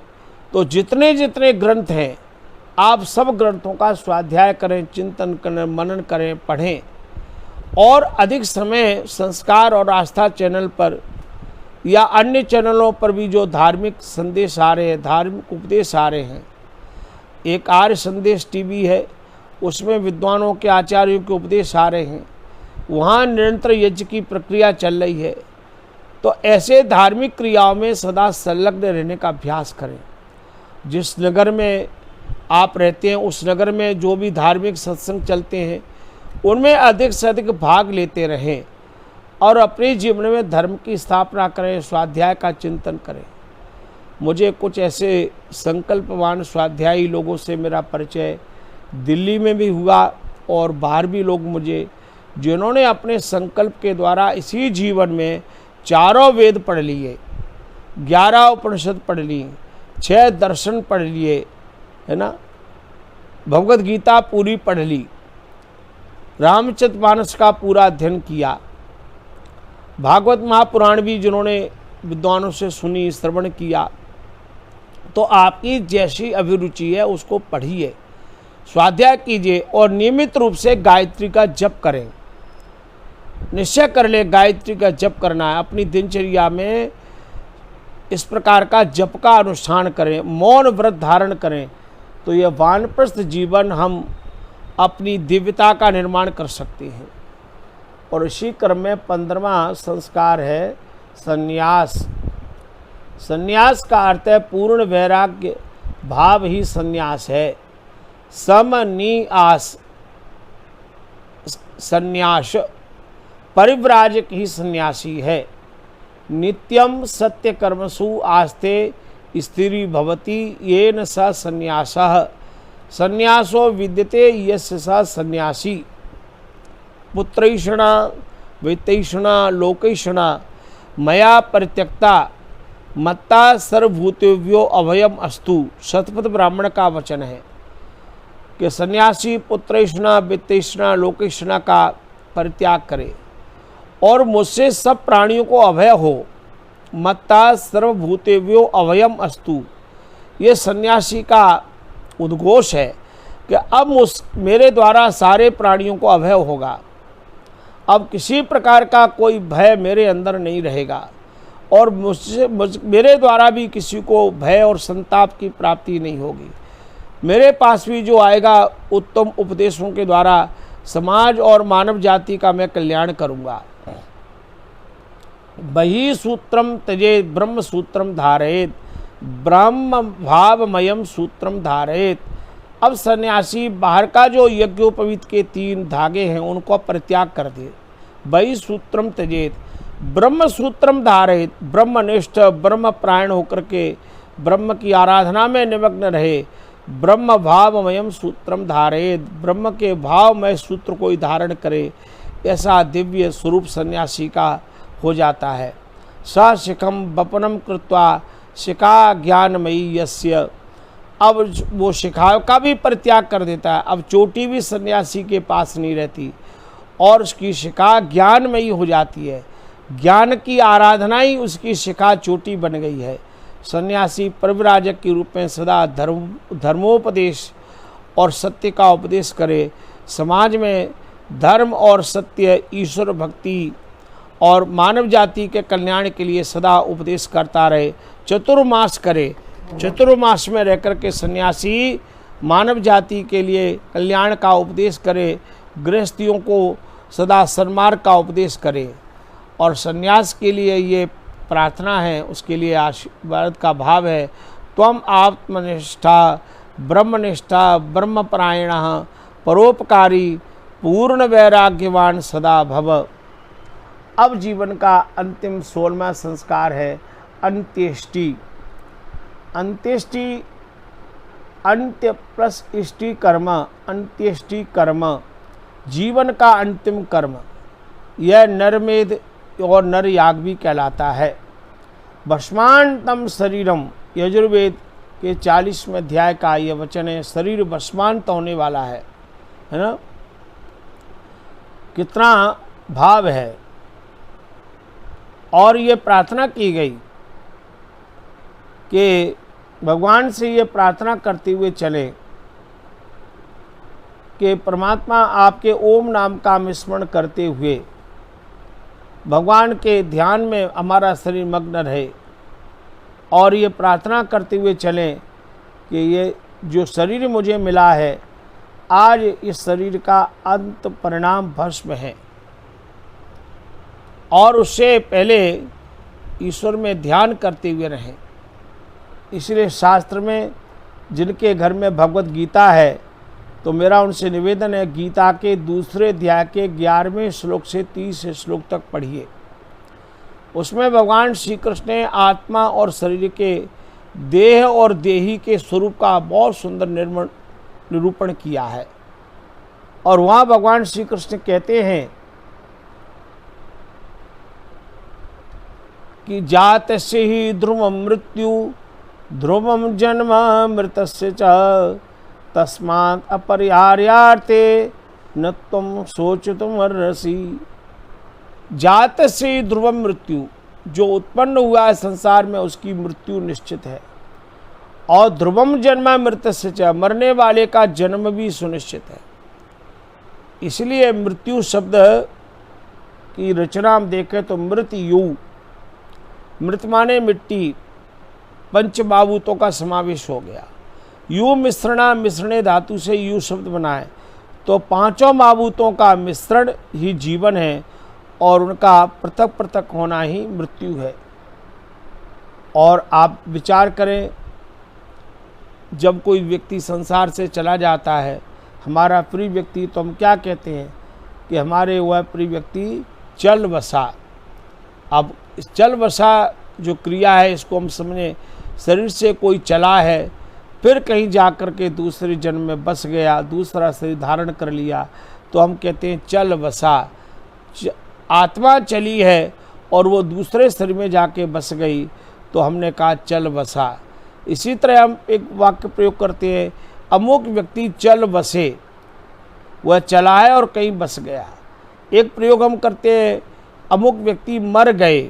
तो जितने जितने ग्रंथ हैं, आप सब ग्रंथों का स्वाध्याय करें, चिंतन करें, मनन करें, पढ़ें और अधिक समय संस्कार और आस्था चैनल पर या अन्य चैनलों पर भी जो धार्मिक संदेश आ रहे हैं, धार्मिक उपदेश आ रहे हैं, एक आर्य संदेश टीवी है, उसमें विद्वानों के आचार्यों के उपदेश आ रहे हैं, वहाँ निरंतर यज्ञ की प्रक्रिया चल रही है। तो ऐसे धार्मिक क्रियाओं में सदा संलग्न रहने का अभ्यास करें। जिस नगर में आप रहते हैं उस नगर में जो भी धार्मिक सत्संग चलते हैं उनमें अधिक से अधिक भाग लेते रहें और अपने जीवन में धर्म की स्थापना करें, स्वाध्याय का चिंतन करें। मुझे कुछ ऐसे संकल्पवान स्वाध्यायी लोगों से मेरा परिचय दिल्ली में भी हुआ और बाहर भी लोग मुझे, जिन्होंने अपने संकल्प के द्वारा इसी जीवन में 4 वेद पढ़ लिए, 11 उपनिषद पढ़ ली, 6 दर्शन पढ़ लिए, है ना, भगवत गीता पूरी पढ़ ली, रामचरितमानस का पूरा अध्ययन किया, भागवत महापुराण भी जिन्होंने विद्वानों से सुनी, श्रवण किया। तो आपकी जैसी अभिरुचि है उसको पढ़िए, स्वाध्याय कीजिए और नियमित रूप से गायत्री का जप करें। निश्चय कर ले गायत्री का जप करना है, अपनी दिनचर्या में इस प्रकार का जप का अनुष्ठान करें, मौन व्रत धारण करें, तो यह वानप्रस्थ जीवन हम अपनी दिव्यता का निर्माण कर सकते हैं। और इसी क्रम में 15वां संस्कार है संन्यास। संन्यास का अर्थ है पूर्ण वैराग्य भाव ही संन्यास है। समन्यास संन्यास, परिव्राजक ही सन्यासी है। नित्यम सत्य कर्मसु आस्ते स्थिरी भवति येन स संन्यासः संन्यासो विद्यते यस्य स संन्यासी। पुत्रैषणा वित्तैषणा लोकैषणा मया परित्यक्ता मत्ता सर्वभूतेभ्यो अभयम अस्तु। शतपथ ब्राह्मण का वचन है कि सन्यासी पुत्रैषणा वित्तैषणा लोकैषणा का परित्याग करे और मुझसे सब प्राणियों को अभय हो। मत्ता सर्वभूतेभ्यो अभयम अस्तु, ये सन्यासी का उद्घोष है कि अब मेरे द्वारा सारे प्राणियों को अभय होगा। अब किसी प्रकार का कोई भय मेरे अंदर नहीं रहेगा और मेरे द्वारा भी किसी को भय और संताप की प्राप्ति नहीं होगी। मेरे पास भी जो आएगा उत्तम उपदेशों के द्वारा समाज और मानव जाति का मैं कल्याण करूँगा। बहि सूत्रम त्यजेत ब्रह्म सूत्रम धारयेत, ब्रह्म भावमयम सूत्रम धारयेत। अब सन्यासी बाहर का जो यज्ञोपवीत के 3 धागे हैं उनको परित्याग कर दे। बहि सूत्रम त्यजेत ब्रह्म सूत्रम धारयेत, ब्रह्मनिष्ठ ब्रह्म प्रायण होकर के ब्रह्म की आराधना में निमग्न रहे। ब्रह्म भावमयम सूत्रम धारयेत, ब्रह्म के भावमय सूत्र को धारण करे। ऐसा दिव्य स्वरूप सन्यासी का हो जाता है। स शिखम वपनम कृत्वा शिखा ज्ञानमयी यस्य। अब वो शिखा का भी परित्याग कर देता है। अब चोटी भी सन्यासी के पास नहीं रहती और उसकी शिखा ज्ञानमयी हो जाती है। ज्ञान की आराधना ही उसकी शिखा चोटी बन गई है। सन्यासी परिव्राजक के रूप में सदा धर्मोपदेश और सत्य का उपदेश करे। समाज में धर्म और सत्य, ईश्वर भक्ति और मानव जाति के कल्याण के लिए सदा उपदेश करता रहे। चतुर्मास करे। चतुर्मास में रहकर के सन्यासी मानव जाति के लिए कल्याण का उपदेश करे। गृहस्थियों को सदा सन्मार्ग का उपदेश करे। और सन्यास के लिए ये प्रार्थना है, उसके लिए आशीर्वाद का भाव है। त्वम आत्मनिष्ठा ब्रह्मनिष्ठा ब्रह्मपरायण परोपकारी पूर्ण वैराग्यवान सदा भव। अब जीवन का अंतिम 16वां संस्कार है अंत्येष्टि। अंत्येष्टि अंत्य प्लस इष्टि कर्म, अंत्येष्टि कर्म जीवन का अंतिम कर्म। यह नरमेध और नर याग भी कहलाता है। भस्मांतम शरीरम, यजुर्वेद के 40वें अध्याय का यह वचन है। शरीर भस्मांत होने वाला है ना। कितना भाव है। और ये प्रार्थना की गई कि भगवान से ये प्रार्थना करते हुए चले कि परमात्मा आपके ओम नाम का स्मरण करते हुए भगवान के ध्यान में हमारा शरीर मग्न रहे। और ये प्रार्थना करते हुए चलें कि ये जो शरीर मुझे मिला है, आज इस शरीर का अंत परिणाम भस्म है। और उससे पहले ईश्वर में ध्यान करते हुए रहें। इसलिए शास्त्र में जिनके घर में भगवत गीता है तो मेरा उनसे निवेदन है, गीता के 2 अध्याय के 11वें श्लोक से 30 श्लोक तक पढ़िए। उसमें भगवान श्री कृष्ण ने आत्मा और शरीर के, देह और देही के स्वरूप का बहुत सुंदर निरूपण किया है। और वहाँ भगवान श्री कृष्ण कहते हैं कि जातस्य ही ध्रुवम मृत्यु ध्रुवम जन्म मृतस्य च तस्मात् अपरिहार्यार्थे न तुम सोचितुम अर्हसि। जात से ध्रुवम मृत्यु, जो उत्पन्न हुआ है संसार में उसकी मृत्यु निश्चित है। और ध्रुवम जन्म मृतस्य च, मरने वाले का जन्म भी सुनिश्चित है। इसलिए मृत्यु शब्द की रचना हम देखें तो मृत्यु, मृत माने मिट्टी, पंचमहाभूतों का समावेश हो गया। यू मिश्रणा, मिश्रणे धातु से यू शब्द बना है। तो 5 महाभूतों का मिश्रण ही जीवन है और उनका पृथक पृथक होना ही मृत्यु है। और आप विचार करें, जब कोई व्यक्ति संसार से चला जाता है, हमारा प्रिय व्यक्ति, तो हम क्या कहते हैं कि हमारे वह प्रिय व्यक्ति चल बसा। अब इस चल बसा जो क्रिया है इसको हम समझें, शरीर से कोई चला है, फिर कहीं जाकर के दूसरे जन्म में बस गया, दूसरा शरीर धारण कर लिया, तो हम कहते हैं चल बसा। आत्मा चली है और वो दूसरे शरीर में जाके बस गई तो हमने कहा चल बसा। इसी तरह हम एक वाक्य प्रयोग करते हैं, अमुक व्यक्ति चल बसे, वह चला है और कहीं बस गया। एक प्रयोग हम करते हैं, अमुक व्यक्ति मर गए।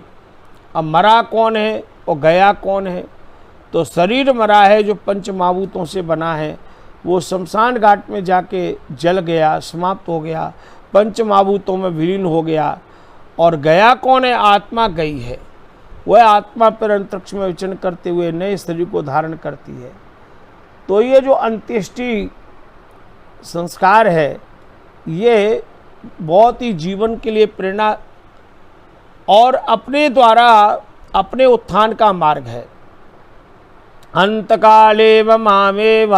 अब मरा कौन है और गया कौन है? तो शरीर मरा है जो पंच महाभूतों से बना है, वो शमशान घाट में जाके जल गया, समाप्त हो गया। पंच महाभूतों में विलीन हो गया। और गया कौन है? आत्मा गई है। वह आत्मा पर अंतरिक्ष में विचरण करते हुए नए शरीर को धारण करती है। तो ये जो अंत्येष्टि संस्कार है, ये बहुत ही जीवन के लिए प्रेरणा और अपने द्वारा अपने उत्थान का मार्ग है। अंतकाले मामेव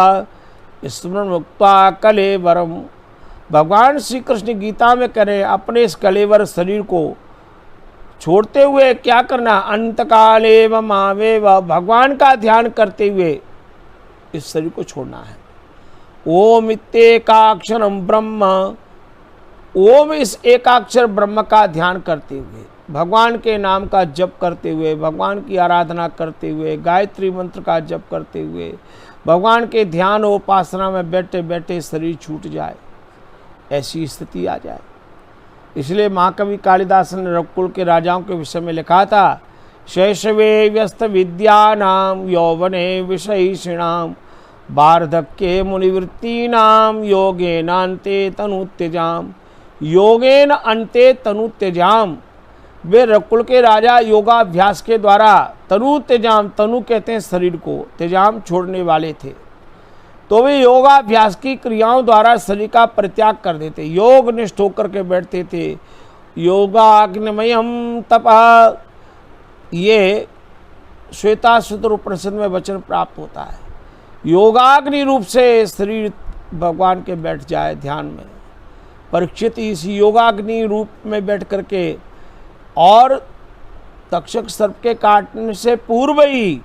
स्मरण मुक्ता कलेवरम। भगवान श्री कृष्ण गीता में कह रहे हैं, अपने इस कलेवर शरीर को छोड़ते हुए क्या करना? अंतकाले मामेव, भगवान का ध्यान करते हुए इस शरीर को छोड़ना है। ओम इत्येकाक्षरम ब्रह्म, ओम इस एकाक्षर ब्रह्म का ध्यान करते हुए, भगवान के नाम का जप करते हुए, भगवान की आराधना करते हुए, गायत्री मंत्र का जप करते हुए, भगवान के ध्यान और उपासना में बैठे बैठे शरीर छूट जाए, ऐसी स्थिति आ जाए। इसलिए महाकवि कालिदास ने रघुकुल के राजाओं के विषय में लिखा था, शैशवे व्यस्त विद्यानाम यौवने विषयिषीणाम वार्धक्ये मुनिवृत्तीनाम योगेनान्ते तनुत्यजाम। योगेन अन्ते तनुत्यजाम, वे रघुकुल के राजा योगाभ्यास के द्वारा तनु तेजाम, तनु कहते हैं शरीर को, तेजाम छोड़ने वाले थे। तो वे योगाभ्यास की क्रियाओं द्वारा शरीर का परित्याग कर देते, योग निष्ठ होकर के बैठते थे। योगाग्निमयम तपः, ये श्वेताश्वतर उपनिषद में वचन प्राप्त होता है। योगाग्नि रूप से शरीर भगवान के बैठ जाए ध्यान में। परीक्षित इस योगाग्नि रूप में बैठ करके और तक्षक सर्प के काटने से पूर्व ही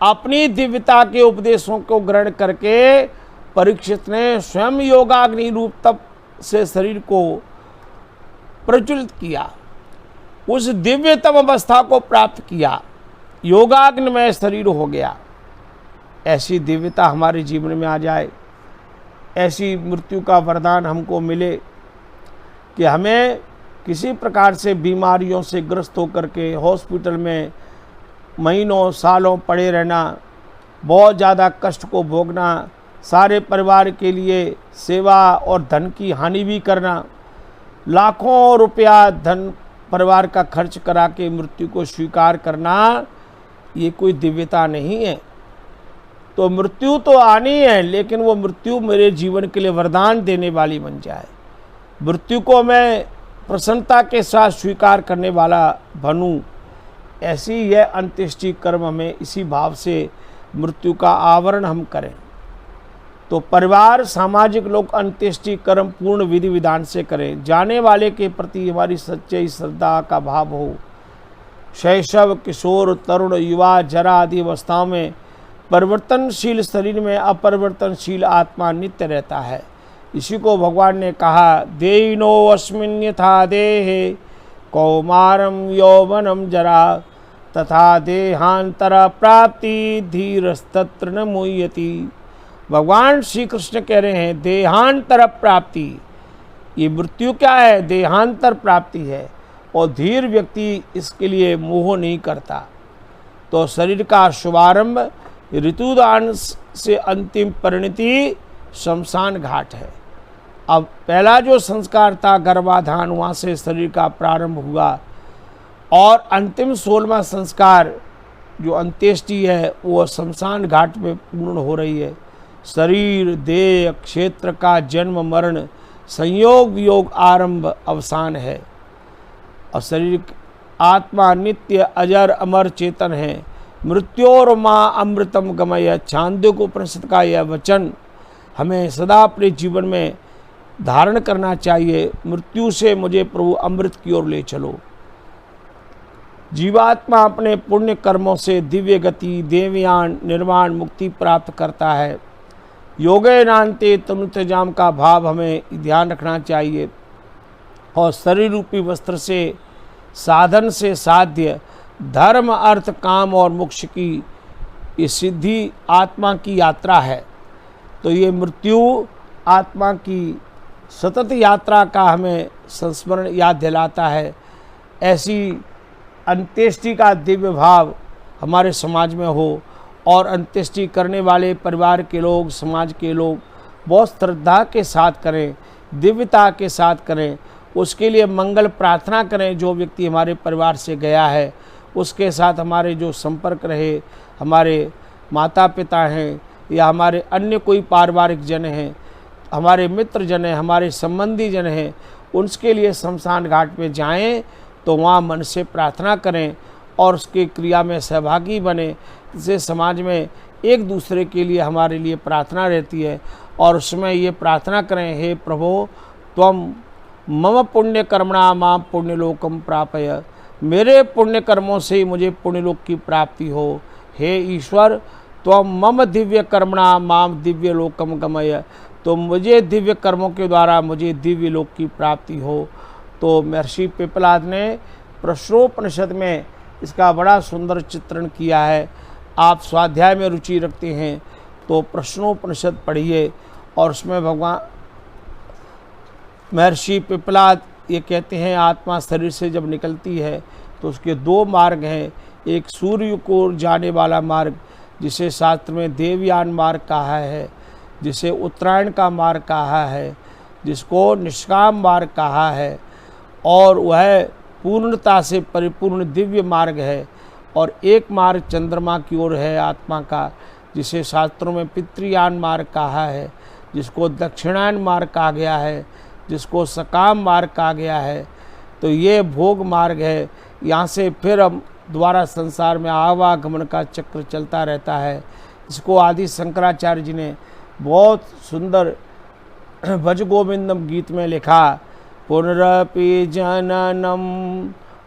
अपनी दिव्यता के उपदेशों को ग्रहण करके परीक्षित ने स्वयं योगाग्नि रूप तप से शरीर को प्रज्वलित किया, उस दिव्यतम अवस्था को प्राप्त किया, योगाग्निमय शरीर हो गया। ऐसी दिव्यता हमारे जीवन में आ जाए, ऐसी मृत्यु का वरदान हमको मिले कि हमें किसी प्रकार से बीमारियों से ग्रस्त होकर के हॉस्पिटल में महीनों सालों पड़े रहना, बहुत ज़्यादा कष्ट को भोगना, सारे परिवार के लिए सेवा और धन की हानि भी करना, लाखों रुपया धन परिवार का खर्च करा के मृत्यु को स्वीकार करना, ये कोई दिव्यता नहीं है। तो मृत्यु तो आनी है, लेकिन वो मृत्यु मेरे जीवन के लिए वरदान देने वाली बन जाए, मृत्यु को मैं प्रसन्नता के साथ स्वीकार करने वाला बनूं, ऐसी यह अंत्येष्टि कर्म हमें इसी भाव से मृत्यु का आवरण हम करें। तो परिवार सामाजिक लोग अंत्येष्टि कर्म पूर्ण विधि विधान से करें, जाने वाले के प्रति हमारी सच्ची श्रद्धा का भाव हो। शैशव, किशोर, तरुण, युवा, जरा आदि अवस्थाओं में परिवर्तनशील शरीर में अपरिवर्तनशील आत्मा नित्य रहता है। इसी को भगवान ने कहा, देहिनो अस्मिन् यथा देहे कौमारम यौवनम जरा तथा देहांतर प्राप्ति धीरस्तत्र न मुह्यति। भगवान श्री कृष्ण कह रहे हैं देहांतर प्राप्ति, ये मृत्यु क्या है? देहांतर प्राप्ति है, और धीर व्यक्ति इसके लिए मोह नहीं करता। तो शरीर का शुभारंभ ऋतुदान से अंतिम परिणति शमशान घाट है। अब पहला जो संस्कार था गर्भाधान, वहाँ से शरीर का प्रारंभ हुआ, और अंतिम 16वां संस्कार जो अंत्येष्टि है वो शमशान घाट में पूर्ण हो रही है। शरीर, देह, क्षेत्र का जन्म मरण, संयोग वियोग, आरंभ अवसान है। और शरीर आत्मा नित्य अजर अमर चेतन है। मृत्योर माँ अमृतम गमय, छांदोग्य उपनिषद का यह वचन हमें सदा अपने जीवन में धारण करना चाहिए। मृत्यु से मुझे प्रभु अमृत की ओर ले चलो। जीवात्मा अपने पुण्य कर्मों से दिव्य गति, देवयान, निर्वाण, मुक्ति प्राप्त करता है। योगेनान्ते तनुत्यजाम का भाव हमें ध्यान रखना चाहिए, और शरीर रूपी वस्त्र से साधन से साध्य धर्म, अर्थ, काम और मोक्ष की ये सिद्धि आत्मा की यात्रा है। तो ये मृत्यु आत्मा की सतत यात्रा का हमें संस्मरण याद दिलाता है। ऐसी अंत्येष्टि का दिव्य भाव हमारे समाज में हो, और अंत्येष्टि करने वाले परिवार के लोग, समाज के लोग बहुत श्रद्धा के साथ करें। दिव्यता के साथ करें। उसके लिए मंगल प्रार्थना करें। जो व्यक्ति हमारे परिवार से गया है उसके साथ हमारे जो संपर्क रहे, हमारे माता पिता हैं या हमारे अन्य कोई पारिवारिक जन हैं, हमारे मित्र जन हैं, हमारे संबंधी जन हैं, उनके लिए शमशान घाट में जाएं तो वहाँ मन से प्रार्थना करें और उसकी क्रिया में सहभागी बने। इससे समाज में एक दूसरे के लिए हमारे लिए प्रार्थना रहती है और उसमें ये प्रार्थना करें, हे प्रभु त्वम मम पुण्य कर्मणा मां पुण्यलोकम प्रापय, मेरे पुण्य कर्मों से ही मुझे पुण्यलोक की प्राप्ति हो। हे ईश्वर त्वम मम दिव्य कर्मणा मां दिव्य लोकम गमय, तो मुझे दिव्य कर्मों के द्वारा मुझे दिव्य लोक की प्राप्ति हो। तो महर्षि पिपलाद ने प्रश्नोपनिषद में इसका बड़ा सुंदर चित्रण किया है। आप स्वाध्याय में रुचि रखते हैं तो प्रश्नोपनिषद पढ़िए और उसमें भगवान महर्षि पिपलाद ये कहते हैं आत्मा शरीर से जब निकलती है तो उसके दो मार्ग हैं। एक सूर्य को जाने वाला मार्ग जिसे शास्त्र में देवयान मार्ग कहा है, जिसे उत्तरायण का मार्ग कहा है, जिसको निष्काम मार्ग कहा है, और वह पूर्णता से परिपूर्ण दिव्य मार्ग है। और एक मार्ग चंद्रमा की ओर है आत्मा का, जिसे शास्त्रों में पितृयान मार्ग कहा है, जिसको दक्षिणायन मार्ग कहा गया है, जिसको सकाम मार्ग कहा गया है। तो ये भोग मार्ग है। यहाँ से फिर हम दोबारा संसार में आवागमन का चक्र चलता रहता है। इसको आदि शंकराचार्य जी ने बहुत सुंदर भज गोविंदम गीत में लिखा, पुनरपि जननम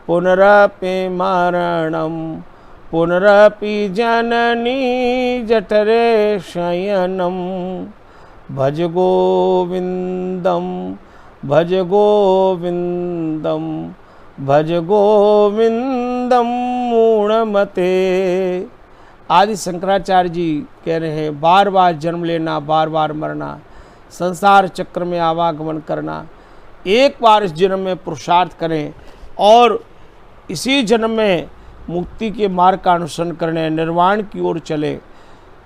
पुनरपि मरणम पुनरपि जननी जठरे शयनम भज गोविंदम भज गोविंदम भज गोविंदम मूढ़मते। आदि शंकराचार्य जी कह रहे हैं बार बार जन्म लेना, बार बार मरना, संसार चक्र में आवागमन करना, एक बार इस जन्म में पुरुषार्थ करें और इसी जन्म में मुक्ति के मार्ग का अनुसरण करने, निर्वाण की ओर चले,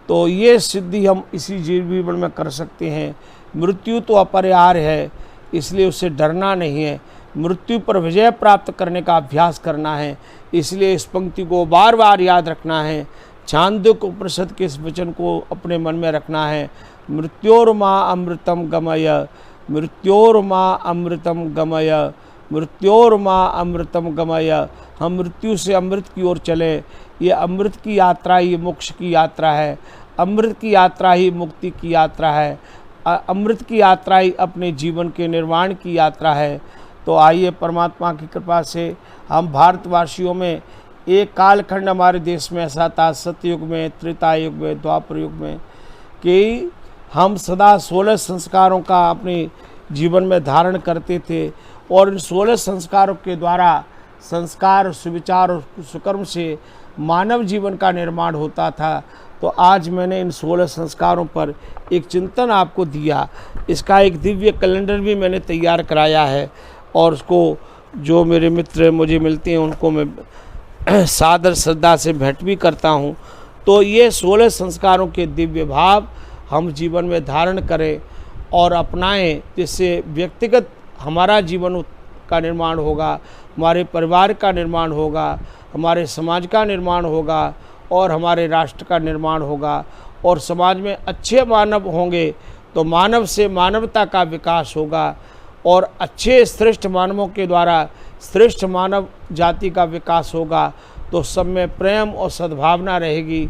तो ये सिद्धि हम इसी जीवन में कर सकते हैं। मृत्यु तो अपरिहार्य है, इसलिए उससे डरना नहीं है। मृत्यु पर विजय प्राप्त करने का अभ्यास करना है, इसलिए इस पंक्ति को बार बार याद रखना है। छांदोग्य उपनिषद के इस वचन को अपने मन में रखना है, मृत्योर्मा अमृतम गमय, मृत्योर्मा अमृतम गमय, मृत्योर्मा अमृतम गमय। हम मृत्यु से अमृत की ओर चले। ये अमृत की यात्रा ही मोक्ष की यात्रा है, अमृत की यात्रा ही मुक्ति की यात्रा है, अमृत की यात्रा ही अपने जीवन के निर्माण की यात्रा है। तो आइए परमात्मा की कृपा से हम भारतवासियों में एक कालखंड हमारे देश में ऐसा था, सतयुग में, त्रेता युग में, द्वापर युग में, कि हम सदा 16 संस्कारों का अपने जीवन में धारण करते थे और इन 16 संस्कारों के द्वारा संस्कार, सुविचार और सुकर्म से मानव जीवन का निर्माण होता था। तो आज मैंने इन 16 संस्कारों पर एक चिंतन आपको दिया। इसका एक दिव्य कैलेंडर भी मैंने तैयार कराया है और उसको जो मेरे मित्र मुझे मिलते हैं उनको मैं सादर श्रद्धा से भेंट भी करता हूँ। तो ये 16 संस्कारों के दिव्य भाव हम जीवन में धारण करें और अपनाएं, जिससे व्यक्तिगत हमारा जीवन का निर्माण होगा, हमारे परिवार का निर्माण होगा, हमारे समाज का निर्माण होगा और हमारे राष्ट्र का निर्माण होगा। और समाज में अच्छे मानव होंगे तो मानव से मानवता का विकास होगा और अच्छे श्रेष्ठ मानवों के द्वारा श्रेष्ठ मानव जाति का विकास होगा। तो सब में प्रेम और सद्भावना रहेगी।